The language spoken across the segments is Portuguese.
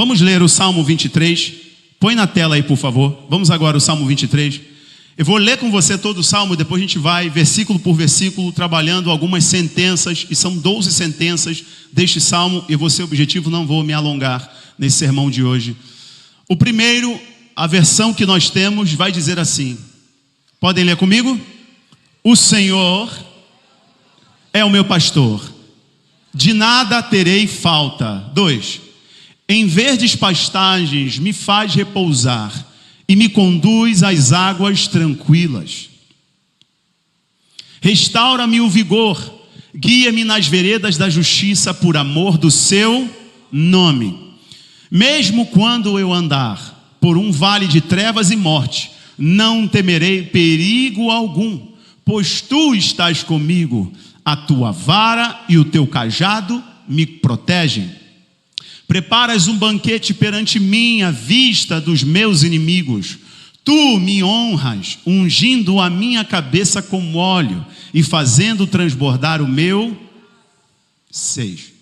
Vamos ler o Salmo 23. Põe na tela aí, por favor. Vamos agora ao Salmo 23. Eu vou ler com você todo o Salmo, depois a gente vai, versículo por versículo, trabalhando algumas sentenças, e são 12 sentenças deste Salmo, e vou ser objetivo, não vou me alongar nesse sermão de hoje. O primeiro, a versão que nós temos, vai dizer assim, podem ler comigo? O Senhor é o meu pastor, de nada terei falta. 2, em verdes pastagens me faz repousar, e me conduz às águas tranquilas. Restaura-me o vigor, guia-me nas veredas da justiça por amor do seu nome. Mesmo quando eu andar por um vale de trevas e morte, não temerei perigo algum, pois tu estás comigo, a tua vara e o teu cajado me protegem. Preparas um banquete perante mim à vista dos meus inimigos. Tu me honras, ungindo a minha cabeça com óleo e fazendo transbordar o meu. 6.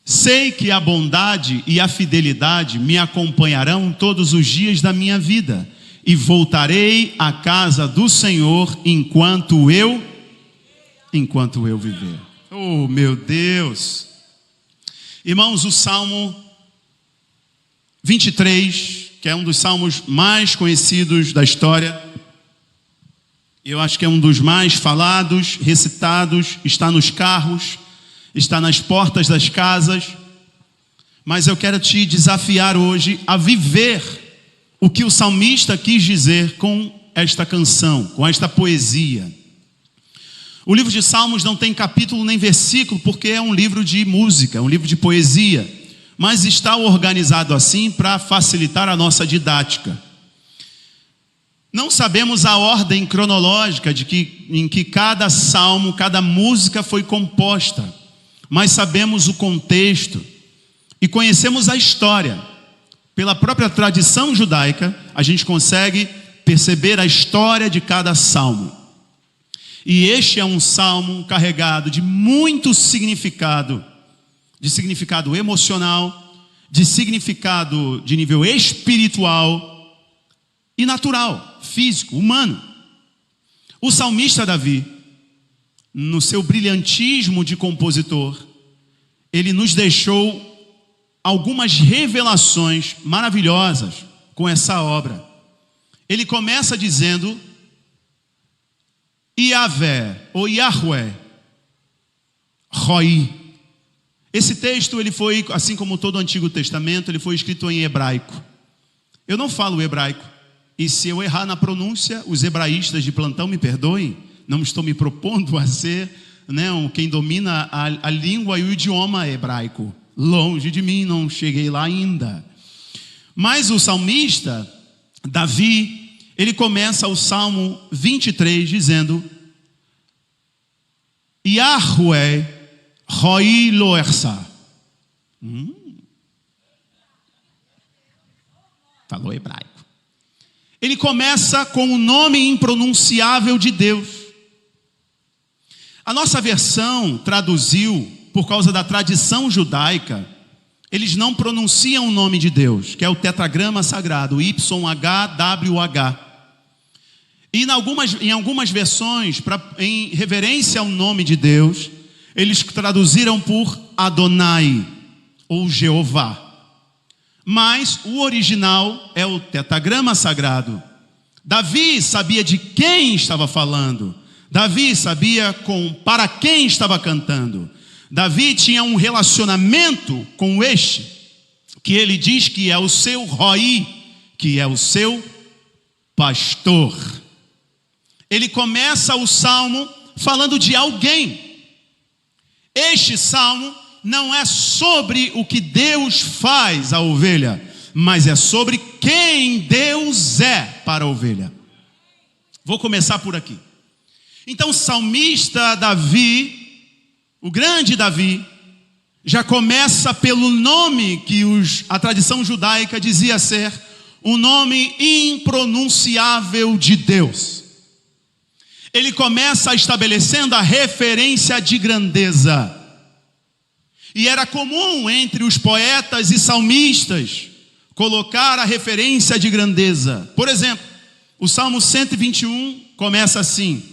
Sei que a bondade e a fidelidade me acompanharão todos os dias da minha vida, e voltarei à casa do Senhor enquanto eu viver. Oh, meu Deus! Irmãos, o Salmo 23, que é um dos salmos mais conhecidos da história, eu acho que é um dos mais falados, recitados, está nos carros, está nas portas das casas, mas eu quero te desafiar hoje a viver o que o salmista quis dizer com esta canção, com esta poesia. O livro de Salmos não tem capítulo nem versículo, porque é um livro de música, um livro de poesia, mas está organizado assim para facilitar a nossa didática. Não sabemos a ordem cronológica em que cada salmo, cada música foi composta, mas sabemos o contexto e conhecemos a história. Pela própria tradição judaica, a gente consegue perceber a história de cada salmo. E este é um salmo carregado de muito significado, de significado emocional, de significado de nível espiritual e natural, físico, humano. O salmista Davi, no seu brilhantismo de compositor, ele nos deixou algumas revelações maravilhosas com essa obra. Ele começa dizendo: Yahvé, ou Yahweh, Roi. Esse texto, ele foi, assim como todo o Antigo Testamento, ele foi escrito em hebraico. Eu não falo hebraico, e se eu errar na pronúncia, os hebraístas de plantão me perdoem, não estou me propondo a ser quem domina a língua e o idioma hebraico. Longe de mim, não cheguei lá ainda. Mas o salmista, Davi, ele começa o Salmo 23 dizendo: Yahweh Roi Loersa. Falou hebraico. Ele começa com o nome impronunciável de Deus. A nossa versão traduziu, por causa da tradição judaica, eles não pronunciam o nome de Deus, que é o tetragrama sagrado, YHWH. E em algumas versões, em reverência ao nome de Deus, eles traduziram por Adonai, ou Jeová. Mas o original é o tetragrama sagrado. Davi sabia de quem estava falando. Davi sabia para quem estava cantando. Davi tinha um relacionamento com este, que ele diz que é o seu Roi, que é o seu pastor. Ele começa o salmo falando de alguém. Este salmo não é sobre o que Deus faz à ovelha, mas é sobre quem Deus é para a ovelha. Vou começar por aqui. Então o salmista Davi, o grande Davi, já começa pelo nome que a tradição judaica dizia ser um nome impronunciável de Deus. Ele começa estabelecendo a referência de grandeza. E era comum entre os poetas e salmistas colocar a referência de grandeza. Por exemplo, o Salmo 121 começa assim: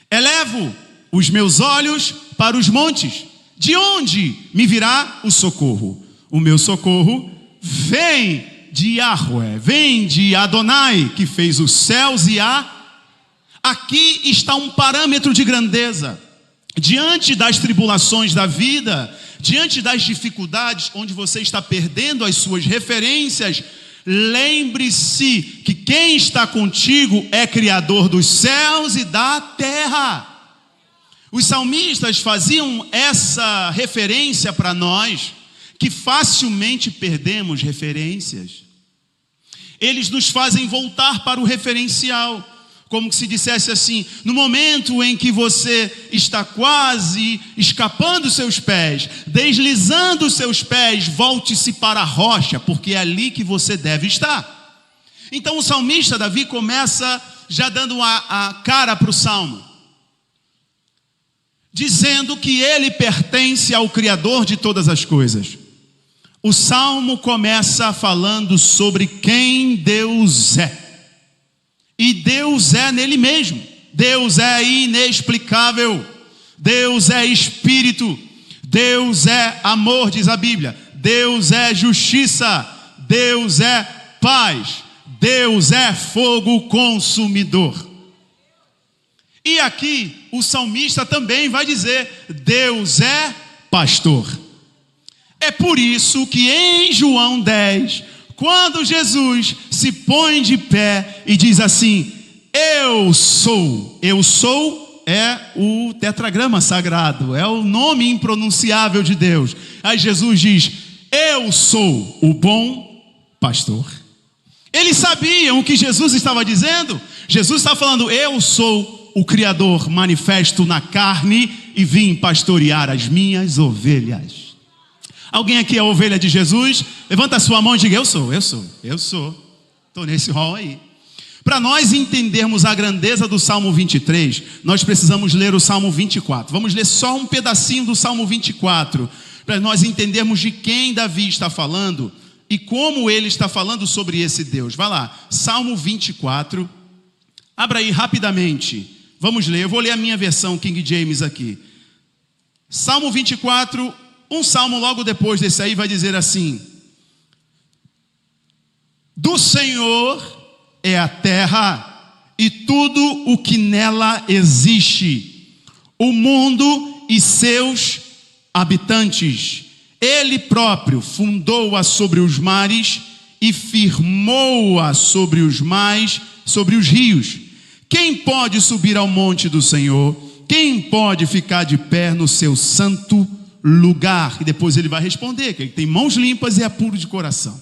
elevo os meus olhos para os montes, de onde me virá o socorro? O meu socorro vem de Yahweh, vem de Adonai, que fez os céus e a... Aqui está um parâmetro de grandeza. Diante das tribulações da vida, diante das dificuldades, onde você está perdendo as suas referências, lembre-se que quem está contigo é Criador dos céus e da terra. Os salmistas faziam essa referência para nós, que facilmente perdemos referências. Eles nos fazem voltar para o referencial, como que se dissesse assim: no momento em que você está quase escapando os seus pés, deslizando os seus pés, volte-se para a rocha, porque é ali que você deve estar. Então o salmista Davi começa já dando a cara para o salmo, dizendo que ele pertence ao Criador de todas as coisas. O salmo começa falando sobre quem Deus é. E Deus é nele mesmo. Deus é inexplicável. Deus é espírito. Deus é amor, diz a Bíblia. Deus é justiça. Deus é paz. Deus é fogo consumidor. E aqui o salmista também vai dizer: Deus é pastor. É por isso que em João 10, quando Jesus se põe de pé e diz assim: eu sou é o tetragrama sagrado, é o nome impronunciável de Deus. Aí Jesus diz: eu sou o bom pastor. Eles sabiam o que Jesus estava dizendo. Jesus está falando: eu sou o Criador manifesto na carne e vim pastorear as minhas ovelhas. Alguém aqui é ovelha de Jesus? Levanta a sua mão e diga: eu sou. Estou nesse rol aí. Para nós entendermos a grandeza do Salmo 23, nós precisamos ler o Salmo 24. Vamos ler só um pedacinho do Salmo 24, para nós entendermos de quem Davi está falando e como ele está falando sobre esse Deus. Vai lá, Salmo 24. Abra aí rapidamente. Vamos ler, eu vou ler a minha versão King James aqui. Salmo 24, um salmo logo depois desse aí vai dizer assim: do Senhor é a terra e tudo o que nela existe, o mundo e seus habitantes. Ele próprio fundou-a sobre os mares e firmou-a sobre os rios. Quem pode subir ao monte do Senhor? Quem pode ficar de pé no seu santo lugar? E depois ele vai responder que ele tem mãos limpas e é puro de coração.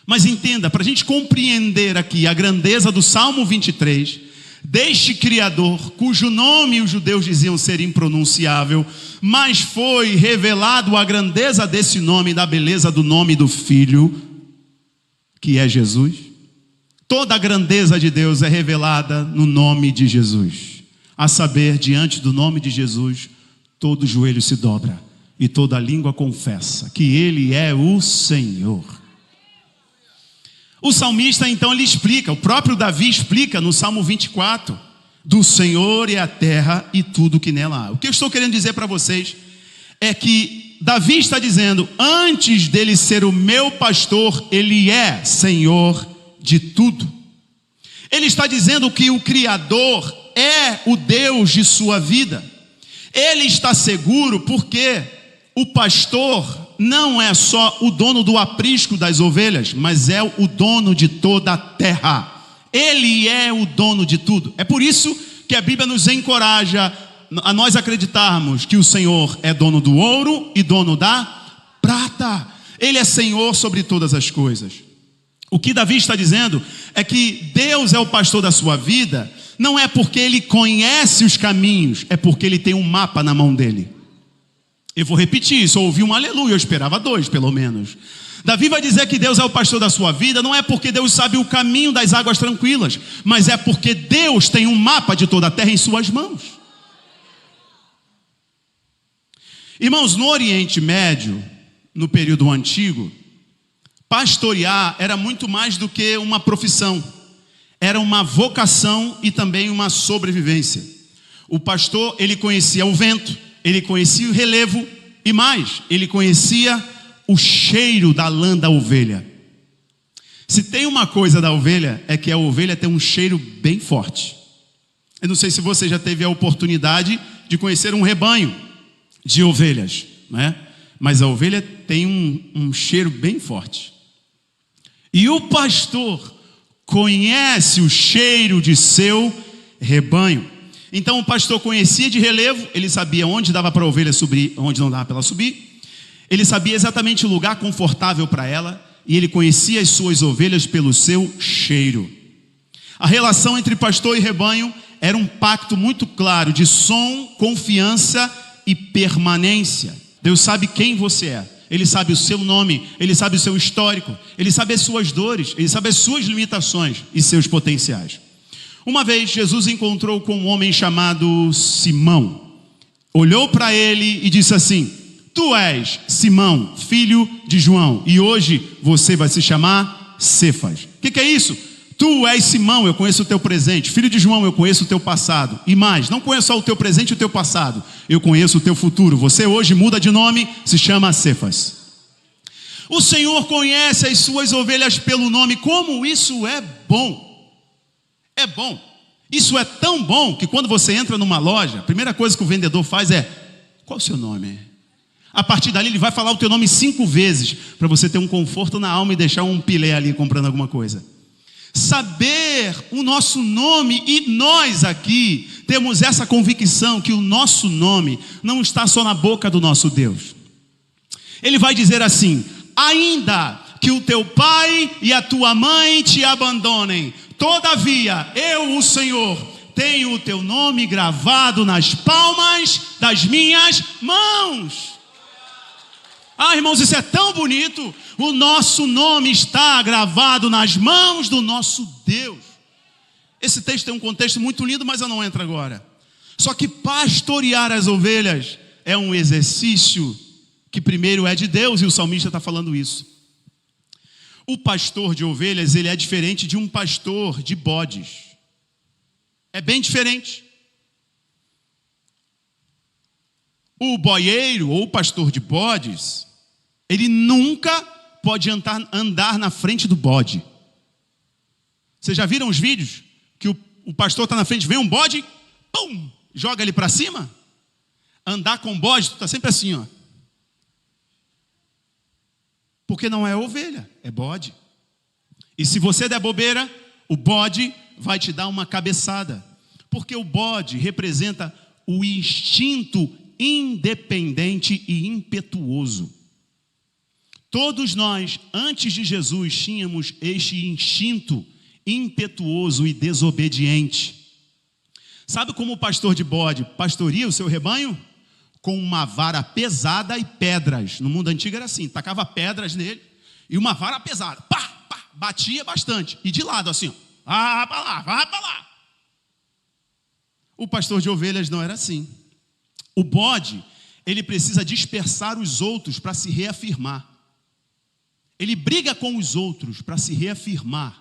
Mas entenda, para a gente compreender aqui a grandeza do Salmo 23, deste Criador, cujo nome os judeus diziam ser impronunciável, mas foi revelado a grandeza desse nome, da beleza do nome do Filho, que é Jesus. Toda a grandeza de Deus é revelada no nome de Jesus. A saber, diante do nome de Jesus, todo joelho se dobra e toda língua confessa que Ele é o Senhor. O salmista então ele explica, o próprio Davi explica no Salmo 24, do Senhor é a terra e tudo que nela há. O que eu estou querendo dizer para vocês é que Davi está dizendo: antes dele ser o meu pastor, ele é Senhor de tudo. Ele está dizendo que o Criador é o Deus de sua vida. Ele está seguro porque o pastor não é só o dono do aprisco das ovelhas, mas é o dono de toda a terra. Ele é o dono de tudo. É por isso que a Bíblia nos encoraja a nós acreditarmos que o Senhor é dono do ouro e dono da prata. Ele é Senhor sobre todas as coisas. O que Davi está dizendo é que Deus é o pastor da sua vida, não é porque Ele conhece os caminhos, é porque Ele tem um mapa na mão dele. Eu vou repetir isso, eu ouvi um aleluia, eu esperava 2 pelo menos. Davi vai dizer que Deus é o pastor da sua vida, não é porque Deus sabe o caminho das águas tranquilas, mas é porque Deus tem um mapa de toda a terra em suas mãos. Irmãos, no Oriente Médio, no período antigo, pastorear era muito mais do que uma profissão. Era uma vocação e também uma sobrevivência. O pastor, ele conhecia o vento, ele conhecia o relevo e mais, ele conhecia o cheiro da lã da ovelha. Se tem uma coisa da ovelha, é que a ovelha tem um cheiro bem forte. Eu não sei se você já teve a oportunidade de conhecer um rebanho de ovelhas, né? Mas a ovelha tem um cheiro bem forte. E o pastor conhece o cheiro de seu rebanho. Então o pastor conhecia de relevo, ele sabia onde dava para a ovelha subir, onde não dava para ela subir. Ele sabia exatamente o lugar confortável para ela, e ele conhecia as suas ovelhas pelo seu cheiro. A relação entre pastor e rebanho era um pacto muito claro de som, confiança e permanência. Deus sabe quem você é. Ele sabe o seu nome, Ele sabe o seu histórico, Ele sabe as suas dores, Ele sabe as suas limitações e seus potenciais. Uma vez Jesus encontrou com um homem chamado Simão. Olhou para ele e disse assim: tu és Simão, filho de João, e hoje você vai se chamar Cefas. O que é isso? Tu és Simão, eu conheço o teu presente. Filho de João, eu conheço o teu passado. E mais, não conheço só o teu presente e o teu passado, eu conheço o teu futuro. Você hoje muda de nome, se chama Cefas. O Senhor conhece as suas ovelhas pelo nome. Como isso é bom! É bom. Isso é tão bom que quando você entra numa loja, a primeira coisa que o vendedor faz é: qual é o seu nome? A partir dali ele vai falar o teu nome 5 vezes, para você ter um conforto na alma e deixar um pilé ali comprando alguma coisa. Saber o nosso nome, e nós aqui temos essa convicção que o nosso nome não está só na boca do nosso Deus. Ele vai dizer assim: ainda que o teu pai e a tua mãe te abandonem, todavia eu, o Senhor, tenho o teu nome gravado nas palmas das minhas mãos. Ah, irmãos, isso é tão bonito. O nosso nome está gravado nas mãos do nosso Deus. Esse texto tem um contexto muito lindo, mas eu não entro agora. Só que pastorear as ovelhas é um exercício que primeiro é de Deus, e o salmista está falando isso. O pastor de ovelhas, ele é diferente de um pastor de bodes. É bem diferente. O boieiro ou o pastor de bodes, ele nunca pode andar na frente do bode. Vocês já viram os vídeos que o pastor está na frente, vem um bode, pum, joga ele para cima? Andar com bode, tu está sempre assim, ó. Porque não é ovelha, é bode. E se você der bobeira, o bode vai te dar uma cabeçada. Porque o bode representa o instinto independente e impetuoso. Todos nós, antes de Jesus, tínhamos este instinto impetuoso e desobediente. Sabe como o pastor de bode pastoreia o seu rebanho? Com uma vara pesada e pedras. No mundo antigo era assim, tacava pedras nele e uma vara pesada, pá, pá, batia bastante. E de lado assim, ó, vai para lá, vai para lá. O pastor de ovelhas não era assim. O bode, ele precisa dispersar os outros para se reafirmar. Ele briga com os outros para se reafirmar.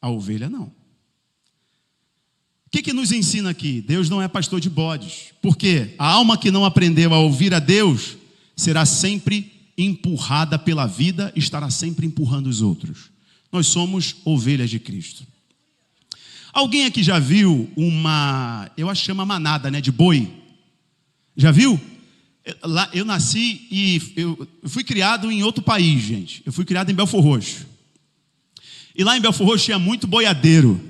A ovelha não. O que nos ensina aqui? Deus não é pastor de bodes. Porque a alma que não aprendeu a ouvir a Deus será sempre empurrada pela vida, estará sempre empurrando os outros. Nós somos ovelhas de Cristo. Alguém aqui já viu eu acho que chama manada, né, de boi? Já viu? Lá, eu nasci e eu fui criado em outro país, gente. Eu fui criado em Belfor Roxo. E lá em Belfor Roxo tinha muito boiadeiro.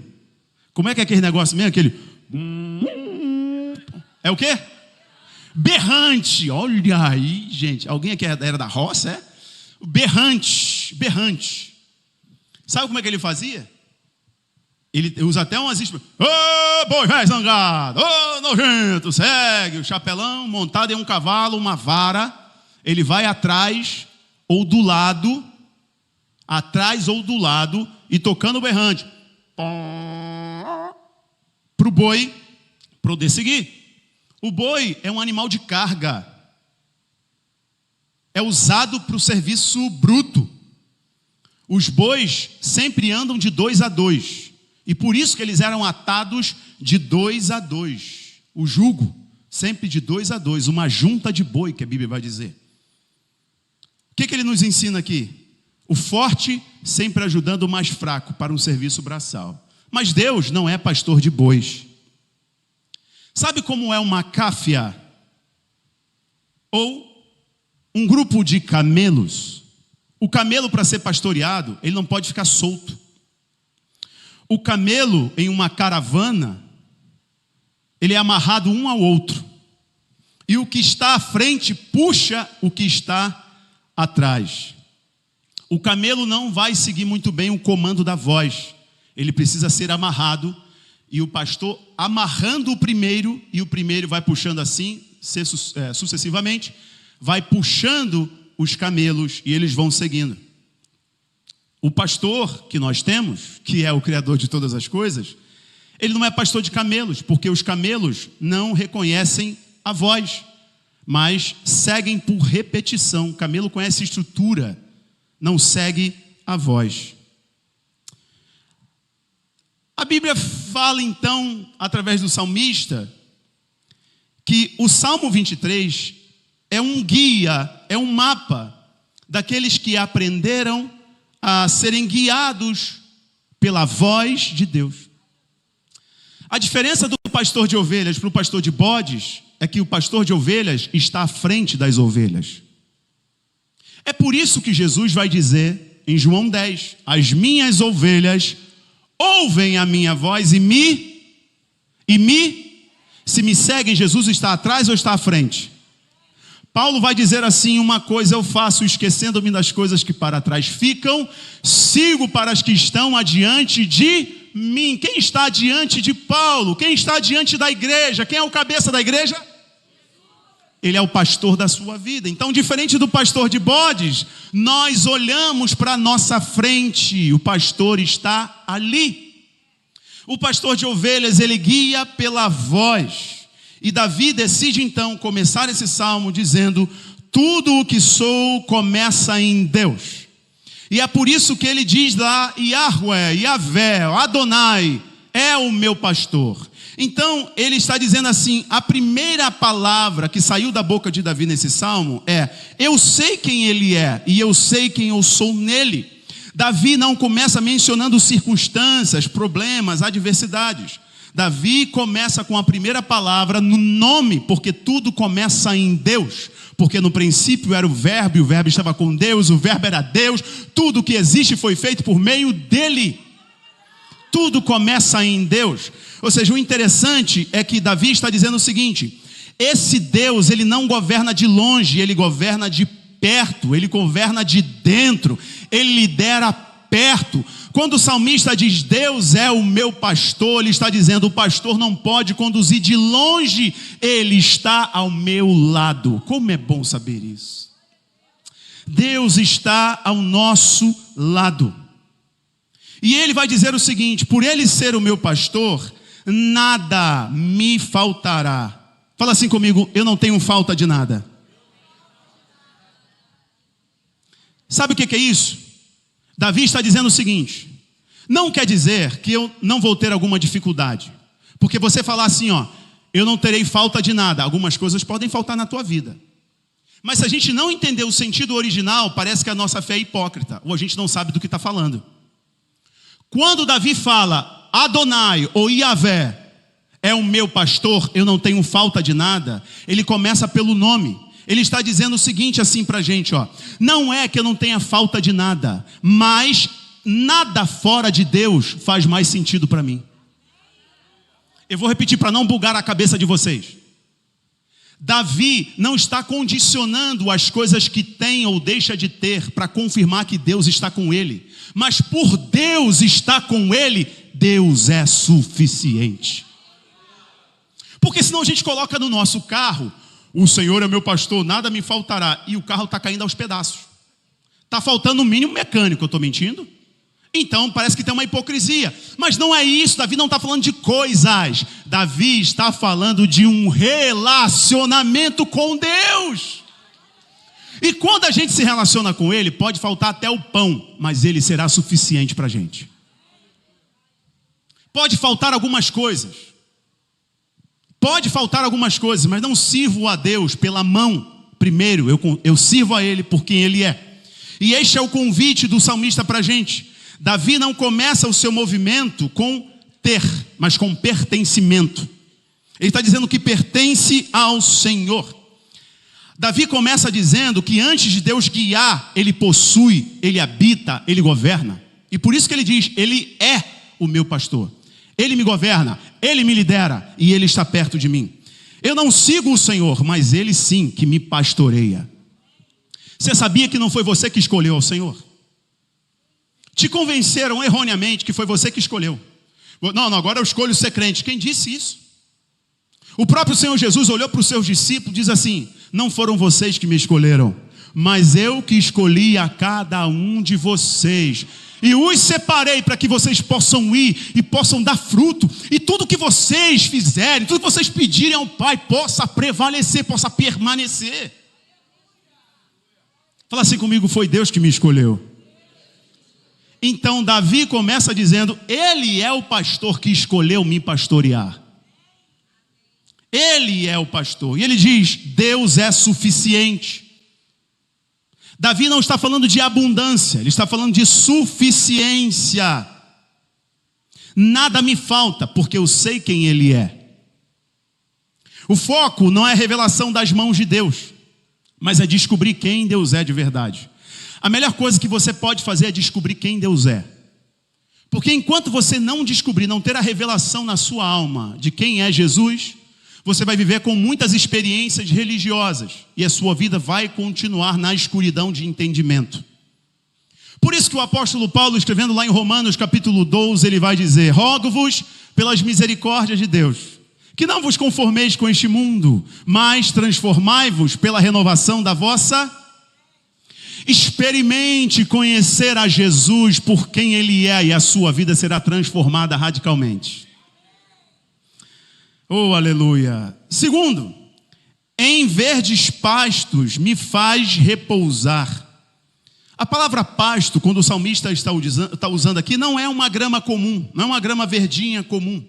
Como é que é aquele negócio mesmo? Aquele... É o quê? Berrante. Olha aí, gente. Alguém aqui era da roça, é? Berrante. Berrante. Sabe como é que ele fazia? Ele usa até umas expressões. Ô, boi velho zangado. Ô, nojento. Segue o chapelão montado em um cavalo, uma vara. Ele vai atrás ou do lado. Atrás ou do lado. E tocando o berrante. Para o boi poder seguir. O boi é um animal de carga. é usado para o serviço bruto. Os bois sempre andam de 2 a 2. E por isso que eles eram atados de 2 a 2. O jugo, sempre de 2 a 2. Uma junta de boi, que a Bíblia vai dizer. O que ele nos ensina aqui? O forte sempre ajudando o mais fraco para um serviço braçal. Mas Deus não é pastor de bois. Sabe como é uma cáfia? Ou um grupo de camelos? O camelo, para ser pastoreado, ele não pode ficar solto. O camelo, em uma caravana, ele é amarrado um ao outro. E o que está à frente puxa o que está atrás. O camelo não vai seguir muito bem o comando da voz. Ele precisa ser amarrado. E o pastor amarrando o primeiro, e o primeiro vai puxando assim, sucessivamente, vai puxando os camelos e eles vão seguindo. O pastor que nós temos, que é o Criador de todas as coisas, ele não é pastor de camelos, porque os camelos não reconhecem a voz, mas seguem por repetição. O camelo conhece estrutura, não segue a voz. A Bíblia fala então, através do salmista, que o Salmo 23 é um guia, é um mapa daqueles que aprenderam a serem guiados pela voz de Deus. A diferença do pastor de ovelhas para o pastor de bodes é que o pastor de ovelhas está à frente das ovelhas. É por isso que Jesus vai dizer em João 10, as minhas ovelhas ouvem a minha voz se me seguem. Jesus está atrás ou está à frente? Paulo vai dizer assim, uma coisa eu faço, esquecendo-me das coisas que para trás ficam, sigo para as que estão adiante de mim. Quem está adiante de Paulo? Quem está adiante da igreja? Quem é o cabeça da igreja? Ele é o pastor da sua vida. Então, diferente do pastor de bodes, nós olhamos para a nossa frente, o pastor está ali. O pastor de ovelhas, ele guia pela voz. E Davi decide então começar esse salmo dizendo, tudo o que sou começa em Deus. E é por isso que ele diz lá, Yahweh, Yahvé, Adonai, é o meu pastor. Então ele está dizendo assim, a primeira palavra que saiu da boca de Davi nesse salmo é, eu sei quem ele é e eu sei quem eu sou nele. Davi não começa mencionando circunstâncias, problemas, adversidades. Davi começa com a primeira palavra no nome, porque tudo começa em Deus. Porque no princípio era o verbo, e o verbo estava com Deus, o verbo era Deus. Tudo que existe foi feito por meio dele. Tudo começa em Deus. Ou seja, o interessante é que Davi está dizendo o seguinte, esse Deus, ele não governa de longe, ele governa de perto, ele governa de dentro, ele lidera perto. Quando o salmista diz, Deus é o meu pastor, ele está dizendo, o pastor não pode conduzir de longe, ele está ao meu lado. Como é bom saber isso. Deus está ao nosso lado. E ele vai dizer o seguinte, por ele ser o meu pastor, nada me faltará. Fala assim comigo, eu não tenho falta de nada. Sabe o que é isso? Davi está dizendo o seguinte, não quer dizer que eu não vou ter alguma dificuldade. Porque você falar assim, ó, eu não terei falta de nada. Algumas coisas podem faltar na tua vida. Mas se a gente não entender o sentido original, parece que a nossa fé é hipócrita. Ou a gente não sabe do que está falando. Quando Davi fala, Adonai ou Yahvé é o meu pastor, eu não tenho falta de nada, ele começa pelo nome. Ele está dizendo o seguinte assim para a gente, ó, não é que eu não tenha falta de nada, mas nada fora de Deus faz mais sentido para mim. Eu vou repetir para não bugar a cabeça de vocês. Davi não está condicionando as coisas que tem ou deixa de ter para confirmar que Deus está com ele. Mas por Deus estar com ele, Deus é suficiente. Porque senão a gente coloca no nosso carro, o Senhor é meu pastor, nada me faltará. E o carro está caindo aos pedaços. Está faltando o mínimo mecânico, eu estou mentindo? Então parece que tem uma hipocrisia. Mas não é isso, Davi não está falando de coisas. Davi está falando de um relacionamento com Deus. E quando a gente se relaciona com Ele, pode faltar até o pão, mas Ele será suficiente para a gente. Pode faltar algumas coisas. Pode faltar algumas coisas, mas não sirvo a Deus pela mão. Primeiro, eu sirvo a Ele por quem Ele é. E este é o convite do salmista para a gente. Davi não começa o seu movimento com ter, mas com pertencimento. Ele está dizendo que pertence ao Senhor. Davi começa dizendo que antes de Deus guiar, Ele possui, Ele habita, Ele governa. E por isso que ele diz, Ele é o meu pastor. Ele me governa, Ele me lidera e Ele está perto de mim. Eu não sigo o Senhor, mas Ele sim que me pastoreia. Você sabia que não foi você que escolheu o Senhor? Te convenceram erroneamente que foi você que escolheu. Não, agora eu escolho ser crente. Quem disse isso? O próprio Senhor Jesus olhou para os seus discípulos e diz assim, não foram vocês que me escolheram, mas eu que escolhi a cada um de vocês. E os separei para que vocês possam ir e possam dar fruto. E tudo que vocês fizerem, tudo que vocês pedirem ao Pai, possa prevalecer, possa permanecer. Fala assim comigo, foi Deus que me escolheu. Então Davi começa dizendo, Ele é o pastor que escolheu me pastorear. Ele é o pastor. E ele diz, Deus é suficiente. Davi não está falando de abundância, ele está falando de suficiência. Nada me falta, porque eu sei quem Ele é. O foco não é a revelação das mãos de Deus, mas é descobrir quem Deus é de verdade. A melhor coisa que você pode fazer é descobrir quem Deus é. Porque enquanto você não descobrir, não ter a revelação na sua alma de quem é Jesus, você vai viver com muitas experiências religiosas e a sua vida vai continuar na escuridão de entendimento. Por isso que o apóstolo Paulo, escrevendo lá em Romanos capítulo 12, ele vai dizer, rogo-vos pelas misericórdias de Deus, que não vos conformeis com este mundo, mas transformai-vos pela renovação da vossa. Experimente conhecer a Jesus por quem Ele é e a sua vida será transformada radicalmente. Oh, aleluia. Segundo, em verdes pastos me faz repousar. A palavra pasto, quando o salmista está usando aqui, não é uma grama comum, não é uma grama verdinha comum.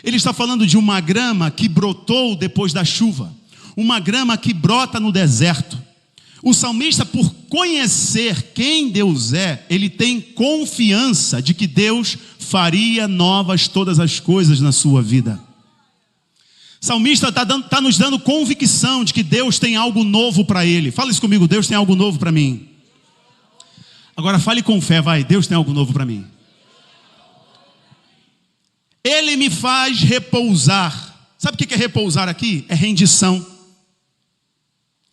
Ele está falando de uma grama que brotou depois da chuva, uma grama que brota no deserto. O salmista, por conhecer quem Deus é, ele tem confiança de que Deus faria novas todas as coisas na sua vida. O salmista está nos dando convicção de que Deus tem algo novo para ele. Fala isso comigo, Deus tem algo novo para mim. Agora fale com fé, vai, Deus tem algo novo para mim. Ele me faz repousar. Sabe o que é repousar aqui? É rendição.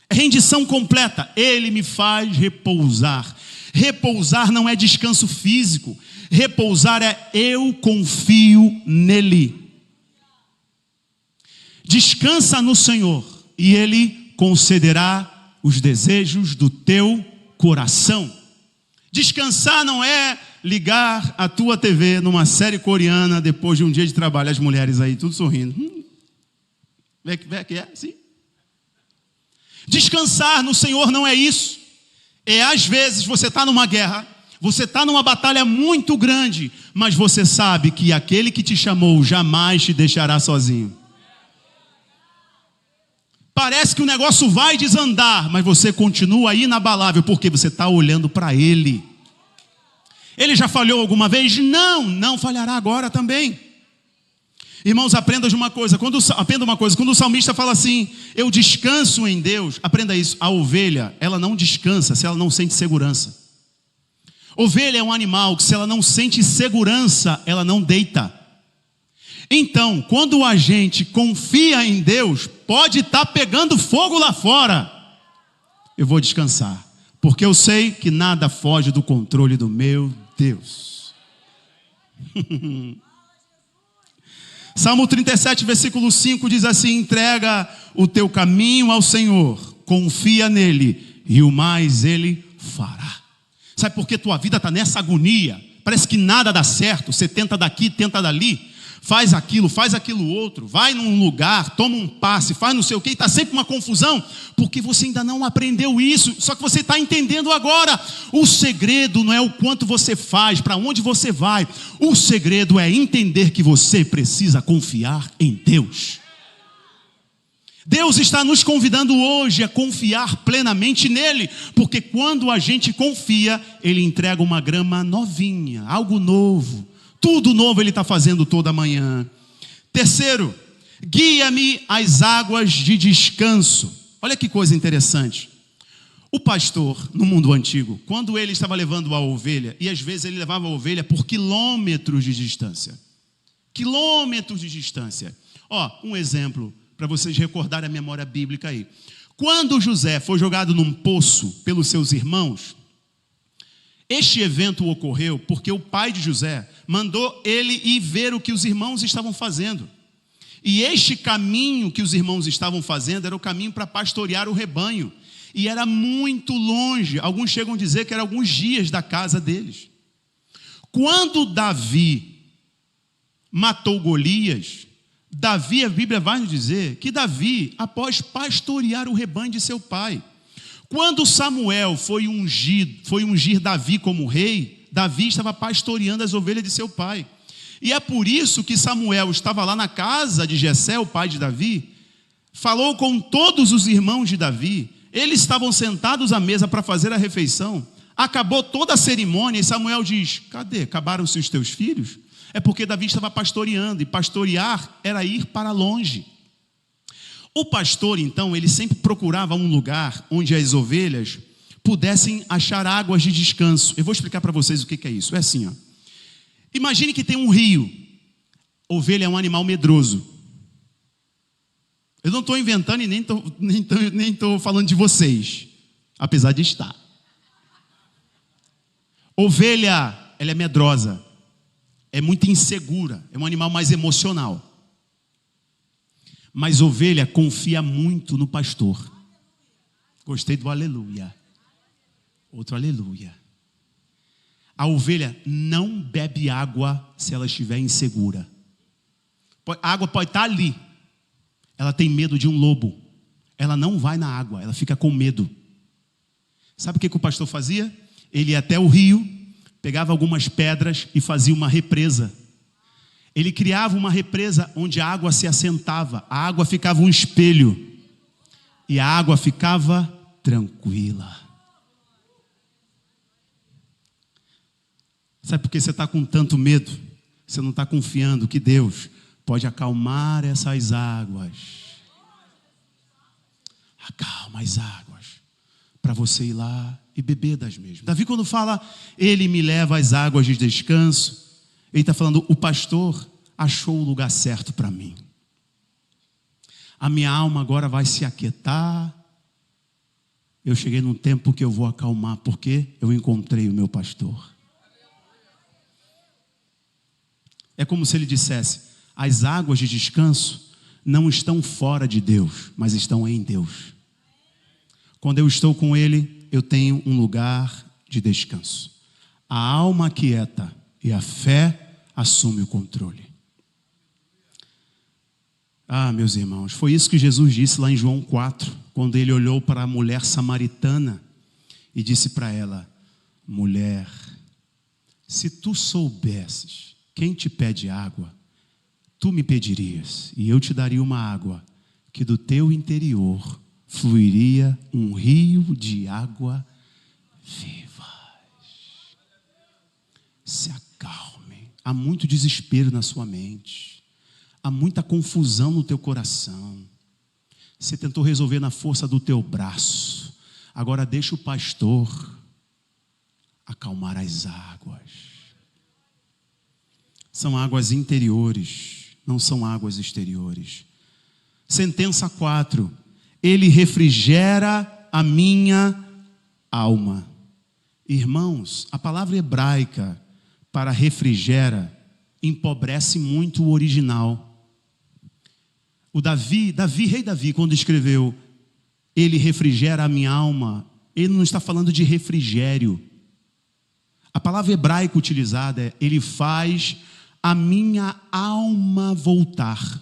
É rendição completa. Ele me faz repousar. Repousar não é descanso físico. Repousar é eu confio nele. Descansa no Senhor e Ele concederá os desejos do teu coração. Descansar não é ligar a tua TV numa série coreana depois de um dia de trabalho. As mulheres aí tudo sorrindo. Vê que é assim? Descansar no Senhor não é isso. É às vezes você está numa guerra, você está numa batalha muito grande, mas você sabe que aquele que te chamou jamais te deixará sozinho. Parece que o negócio vai desandar, mas você continua inabalável, porque você está olhando para Ele. Ele já falhou alguma vez? Não falhará agora também. Irmãos, aprenda uma coisa, quando o salmista fala assim, eu descanso em Deus, aprenda isso, a ovelha, ela não descansa se ela não sente segurança. Ovelha é um animal que se ela não sente segurança, ela não deita. Então, quando a gente confia em Deus, pode estar pegando fogo lá fora, eu vou descansar, porque eu sei que nada foge do controle do meu Deus. Salmo 37, versículo 5 diz assim, entrega o teu caminho ao Senhor, confia nele e o mais Ele fará. Sabe por que tua vida está nessa agonia? Parece que nada dá certo, você tenta daqui, tenta dali. faz aquilo outro, vai num lugar, toma um passe, faz não sei o que, e está sempre uma confusão, porque você ainda não aprendeu isso, só que você está entendendo agora. O segredo não é o quanto você faz, para onde você vai, o segredo é entender que você precisa confiar em Deus. Deus está nos convidando hoje a confiar plenamente nele, porque quando a gente confia, ele entrega uma grama novinha, algo novo. Tudo novo ele está fazendo toda manhã. Terceiro, guia-me às águas de descanso. Olha que coisa interessante. O pastor, no mundo antigo, quando ele estava levando a ovelha, e às vezes ele levava a ovelha por quilômetros de distância. Quilômetros de distância. Um exemplo, para vocês recordarem a memória bíblica aí. Quando José foi jogado num poço pelos seus irmãos, este evento ocorreu porque o pai de José mandou ele ir ver o que os irmãos estavam fazendo. E este caminho que os irmãos estavam fazendo era o caminho para pastorear o rebanho. E era muito longe, alguns chegam a dizer que era alguns dias da casa deles. Quando Davi matou Golias, Davi, a Bíblia vai nos dizer que Davi, após pastorear o rebanho de seu pai, quando Samuel foi ungir Davi como rei, Davi estava pastoreando as ovelhas de seu pai. E é por isso que Samuel estava lá na casa de Jessé, o pai de Davi, falou com todos os irmãos de Davi, eles estavam sentados à mesa para fazer a refeição, acabou toda a cerimônia e Samuel diz, cadê? Acabaram-se os teus filhos? É porque Davi estava pastoreando, e pastorear era ir para longe. O pastor, então, ele sempre procurava um lugar onde as ovelhas pudessem achar águas de descanso. Eu vou explicar para vocês o que é isso. É assim, imagine que tem um rio. Ovelha é um animal medroso. Eu não estou inventando e nem estou falando de vocês, apesar de estar. Ovelha, ela é medrosa, é muito insegura, é um animal mais emocional. Mas ovelha confia muito no pastor. Gostei do aleluia. Outro aleluia. A ovelha não bebe água se ela estiver insegura. A água pode estar ali. Ela tem medo de um lobo. Ela não vai na água, ela fica com medo. Sabe o que o pastor fazia? Ele ia até o rio, pegava algumas pedras e fazia uma represa. Ele criava uma represa onde a água se assentava. A água ficava um espelho. E a água ficava tranquila. Sabe por que você está com tanto medo? Você não está confiando que Deus pode acalmar essas águas. Acalma as águas. Para você ir lá e beber das mesmas. Davi, quando fala, ele me leva às águas de descanso, ele está falando, o pastor achou o lugar certo para mim. A minha alma agora vai se aquietar. Eu cheguei num tempo que eu vou acalmar, porque eu encontrei o meu pastor. É como se ele dissesse, as águas de descanso não estão fora de Deus, mas estão em Deus. Quando eu estou com ele, eu tenho um lugar de descanso. A alma aquieta e a fé assume o controle. Meus irmãos, foi isso que Jesus disse lá em João 4, quando ele olhou para a mulher samaritana e disse para ela, mulher, se tu soubesses quem te pede água, tu me pedirias, e eu te daria uma água, que do teu interior fluiria um rio de água viva. Se acalme. Há muito desespero na sua mente. Há muita confusão no teu coração. Você tentou resolver na força do teu braço. Agora deixa o pastor acalmar as águas. São águas interiores, não são águas exteriores. Sentença 4. Ele refrigera a minha alma. Irmãos, a palavra hebraica para refrigera empobrece muito o original. O rei Davi, quando escreveu, ele refrigera a minha alma, ele não está falando de refrigério. A palavra hebraica utilizada é, ele faz a minha alma voltar.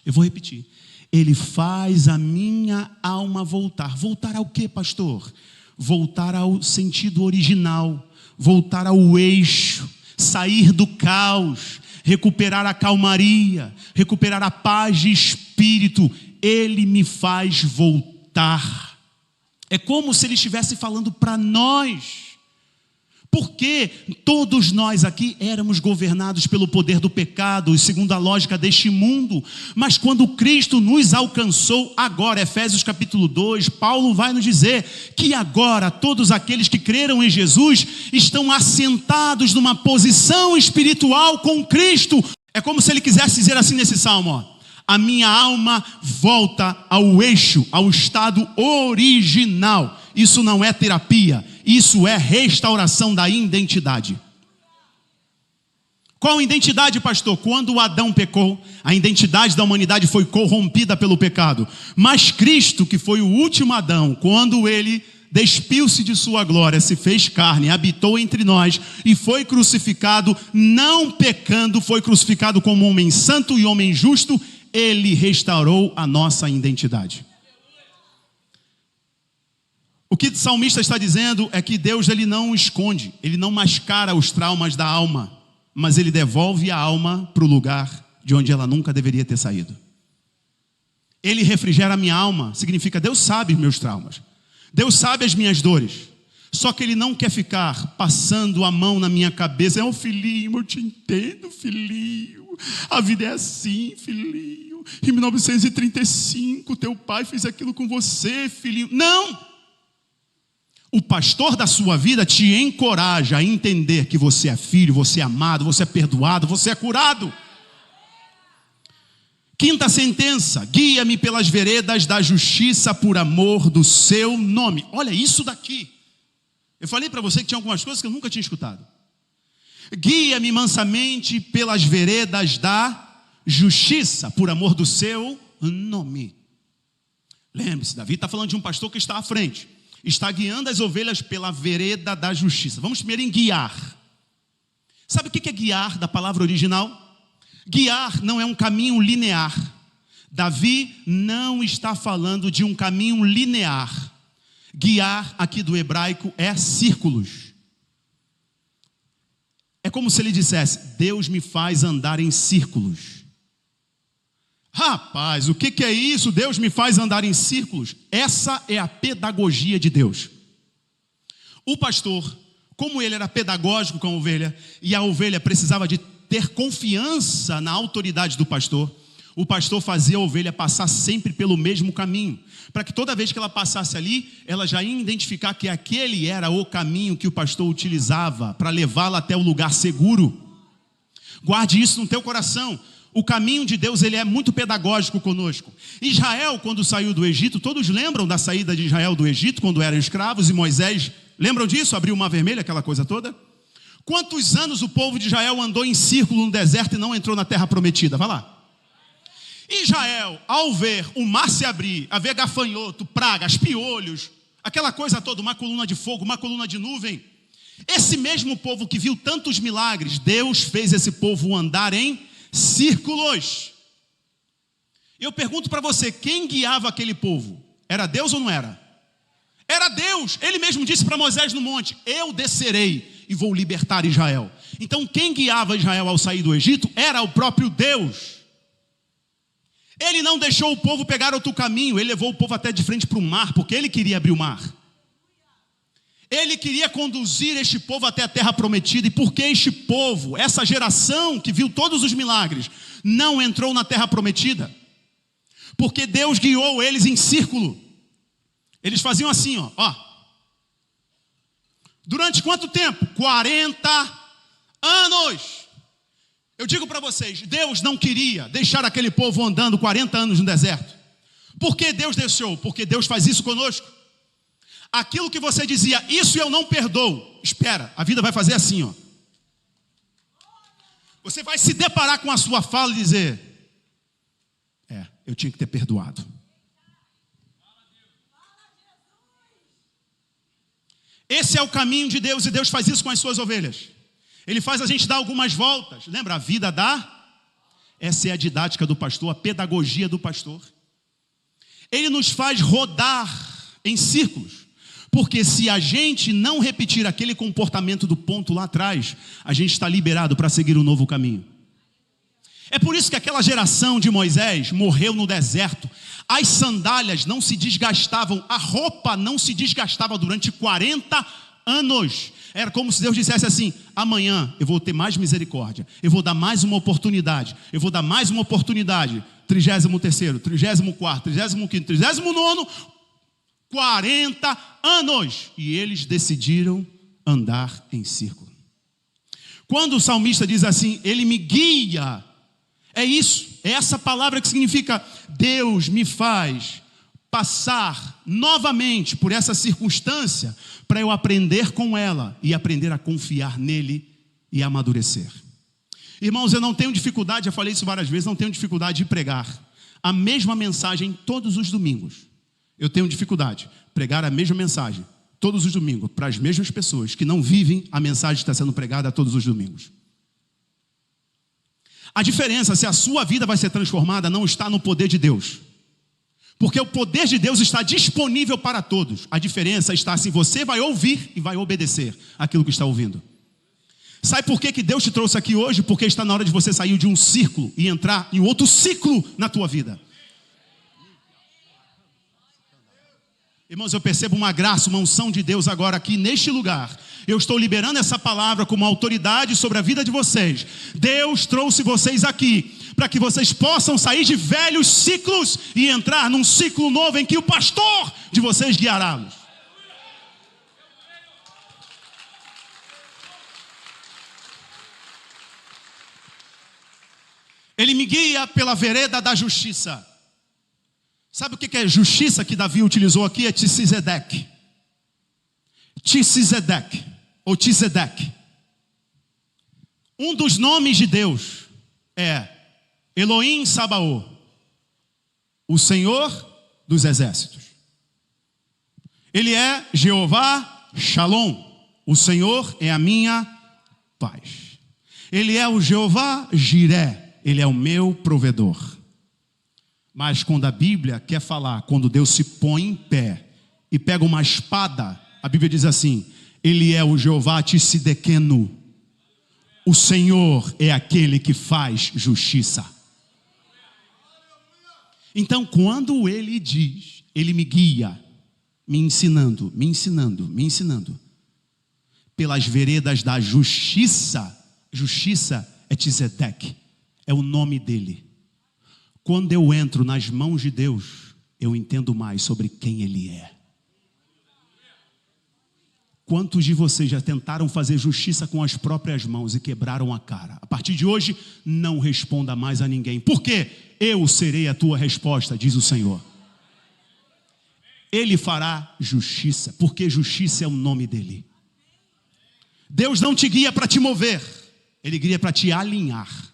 Eu vou repetir. Ele faz a minha alma voltar. Voltar ao quê, pastor? Voltar ao sentido original, voltar ao eixo, sair do caos, recuperar a calmaria, recuperar a paz de espírito. Ele me faz voltar. É como se ele estivesse falando para nós. Porque todos nós aqui éramos governados pelo poder do pecado, segundo a lógica deste mundo. Mas quando Cristo nos alcançou, agora, Efésios capítulo 2, Paulo vai nos dizer que agora todos aqueles que creram em Jesus estão assentados numa posição espiritual com Cristo. É como se ele quisesse dizer assim nesse salmo, ó: a minha alma volta ao eixo, ao estado original. Isso não é terapia, isso é restauração da identidade. Qual identidade, pastor? Quando Adão pecou, a identidade da humanidade foi corrompida pelo pecado. Mas Cristo, que foi o último Adão, quando ele despiu-se de sua glória, se fez carne, habitou entre nós e foi crucificado, não pecando, foi crucificado como homem santo e homem justo, ele restaurou a nossa identidade. O que o salmista está dizendo é que Deus, ele não esconde, ele não mascara os traumas da alma, mas ele devolve a alma para o lugar de onde ela nunca deveria ter saído. Ele refrigera a minha alma, significa Deus sabe os meus traumas, Deus sabe as minhas dores, só que ele não quer ficar passando a mão na minha cabeça. É um filhinho, eu te entendo, filhinho, a vida é assim, filhinho, em 1935 teu pai fez aquilo com você, filhinho. Não! O pastor da sua vida te encoraja a entender que você é filho, você é amado, você é perdoado, você é curado. Quinta sentença: guia-me pelas veredas da justiça por amor do seu nome. Olha isso daqui. Eu falei para você que tinha algumas coisas que eu nunca tinha escutado. Guia-me mansamente pelas veredas da justiça por amor do seu nome. Lembre-se, Davi está falando de um pastor que está à frente. Está guiando as ovelhas pela vereda da justiça. Vamos primeiro em guiar. Sabe o que é guiar da palavra original? Guiar não é um caminho linear. Davi não está falando de um caminho linear. Guiar aqui do hebraico é círculos. É como se ele dissesse: Deus me faz andar em círculos. Rapaz, o que é isso? Deus me faz andar em círculos. Essa é a pedagogia de Deus. O pastor, como ele era pedagógico com a ovelha, e a ovelha precisava de ter confiança na autoridade do pastor, o pastor fazia a ovelha passar sempre pelo mesmo caminho, para que toda vez que ela passasse ali, ela já ia identificar que aquele era o caminho que o pastor utilizava para levá-la até o lugar seguro. Guarde isso no teu coração. O caminho de Deus, ele é muito pedagógico conosco. Israel, quando saiu do Egito, todos lembram da saída de Israel do Egito, quando eram escravos, e Moisés, lembram disso? Abriu o Mar Vermelho, aquela coisa toda. Quantos anos o povo de Israel andou em círculo no deserto e não entrou na terra prometida? Vai lá. Israel, ao ver o mar se abrir, a ver gafanhoto, pragas, piolhos, aquela coisa toda, uma coluna de fogo, uma coluna de nuvem, esse mesmo povo que viu tantos milagres, Deus fez esse povo andar em círculos. Eu pergunto para você, quem guiava aquele povo? Era Deus ou não era? Era Deus. Ele mesmo disse para Moisés no monte: eu descerei e vou libertar Israel. Então quem guiava Israel ao sair do Egito era o próprio Deus. Ele não deixou o povo pegar outro caminho, ele levou o povo até de frente para o mar, porque ele queria abrir o mar. Ele queria conduzir este povo até a terra prometida. E por que este povo, essa geração que viu todos os milagres, não entrou na terra prometida? Porque Deus guiou eles em círculo. Eles faziam assim, ó. Durante quanto tempo? 40 anos. Eu digo para vocês, Deus não queria deixar aquele povo andando 40 anos no deserto. Por que Deus deixou? Porque Deus faz isso conosco. Aquilo que você dizia, isso eu não perdoo. Espera, a vida vai fazer assim, ó. Você vai se deparar com a sua fala e dizer: eu tinha que ter perdoado. Esse é o caminho de Deus, e Deus faz isso com as suas ovelhas. Ele faz a gente dar algumas voltas. Lembra? A vida dá. Essa é a didática do pastor, a pedagogia do pastor. Ele nos faz rodar em círculos. Porque se a gente não repetir aquele comportamento do ponto lá atrás, a gente está liberado para seguir um novo caminho. É por isso que aquela geração de Moisés morreu no deserto. As sandálias não se desgastavam, a roupa não se desgastava durante 40 anos. Era como se Deus dissesse assim: amanhã eu vou ter mais misericórdia, eu vou dar mais uma oportunidade, eu vou dar mais uma oportunidade. 33º, 34º, 35º, 39º, 40 anos. E eles decidiram andar em círculo. Quando o salmista diz assim, ele me guia, é isso, é essa palavra que significa Deus me faz passar novamente por essa circunstância para eu aprender com ela e aprender a confiar nele e amadurecer. Irmãos, eu não tenho dificuldade, já falei isso várias vezes, não tenho dificuldade de pregar a mesma mensagem todos os domingos. Eu tenho dificuldade de pregar a mesma mensagem todos os domingos para as mesmas pessoas que não vivem a mensagem que está sendo pregada todos os domingos. A diferença, se a sua vida vai ser transformada, não está no poder de Deus. Porque o poder de Deus está disponível para todos. A diferença está se você vai ouvir e vai obedecer aquilo que está ouvindo. Sabe por que Deus te trouxe aqui hoje? Porque está na hora de você sair de um círculo e entrar em outro ciclo na tua vida. Irmãos, eu percebo uma graça, uma unção de Deus agora aqui neste lugar. Eu estou liberando essa palavra como autoridade sobre a vida de vocês. Deus trouxe vocês aqui para que vocês possam sair de velhos ciclos e entrar num ciclo novo em que o pastor de vocês guiará-los. Ele me guia pela vereda da justiça. Sabe o que é justiça que Davi utilizou aqui? É Tzitzedek. Tzitzedek, ou Tzedek. Um dos nomes de Deus é Elohim Sabaoth, o Senhor dos exércitos. Ele é Jeová Shalom, o Senhor é a minha paz. Ele é o Jeová Jiré, ele é o meu provedor. Mas quando a Bíblia quer falar, quando Deus se põe em pé e pega uma espada, a Bíblia diz assim: ele é o Jeová Tsidkenu. O Senhor é aquele que faz justiça. Então, quando ele diz, ele me guia, me ensinando pelas veredas da justiça. Justiça é Tzedek, é o nome dele. Quando eu entro nas mãos de Deus, eu entendo mais sobre quem Ele é. Quantos de vocês já tentaram fazer justiça com as próprias mãos e quebraram a cara? A partir de hoje, não responda mais a ninguém. Por quê? Eu serei a tua resposta, diz o Senhor. Ele fará justiça, porque justiça é o nome dele. Deus não te guia para te mover, Ele guia para te alinhar.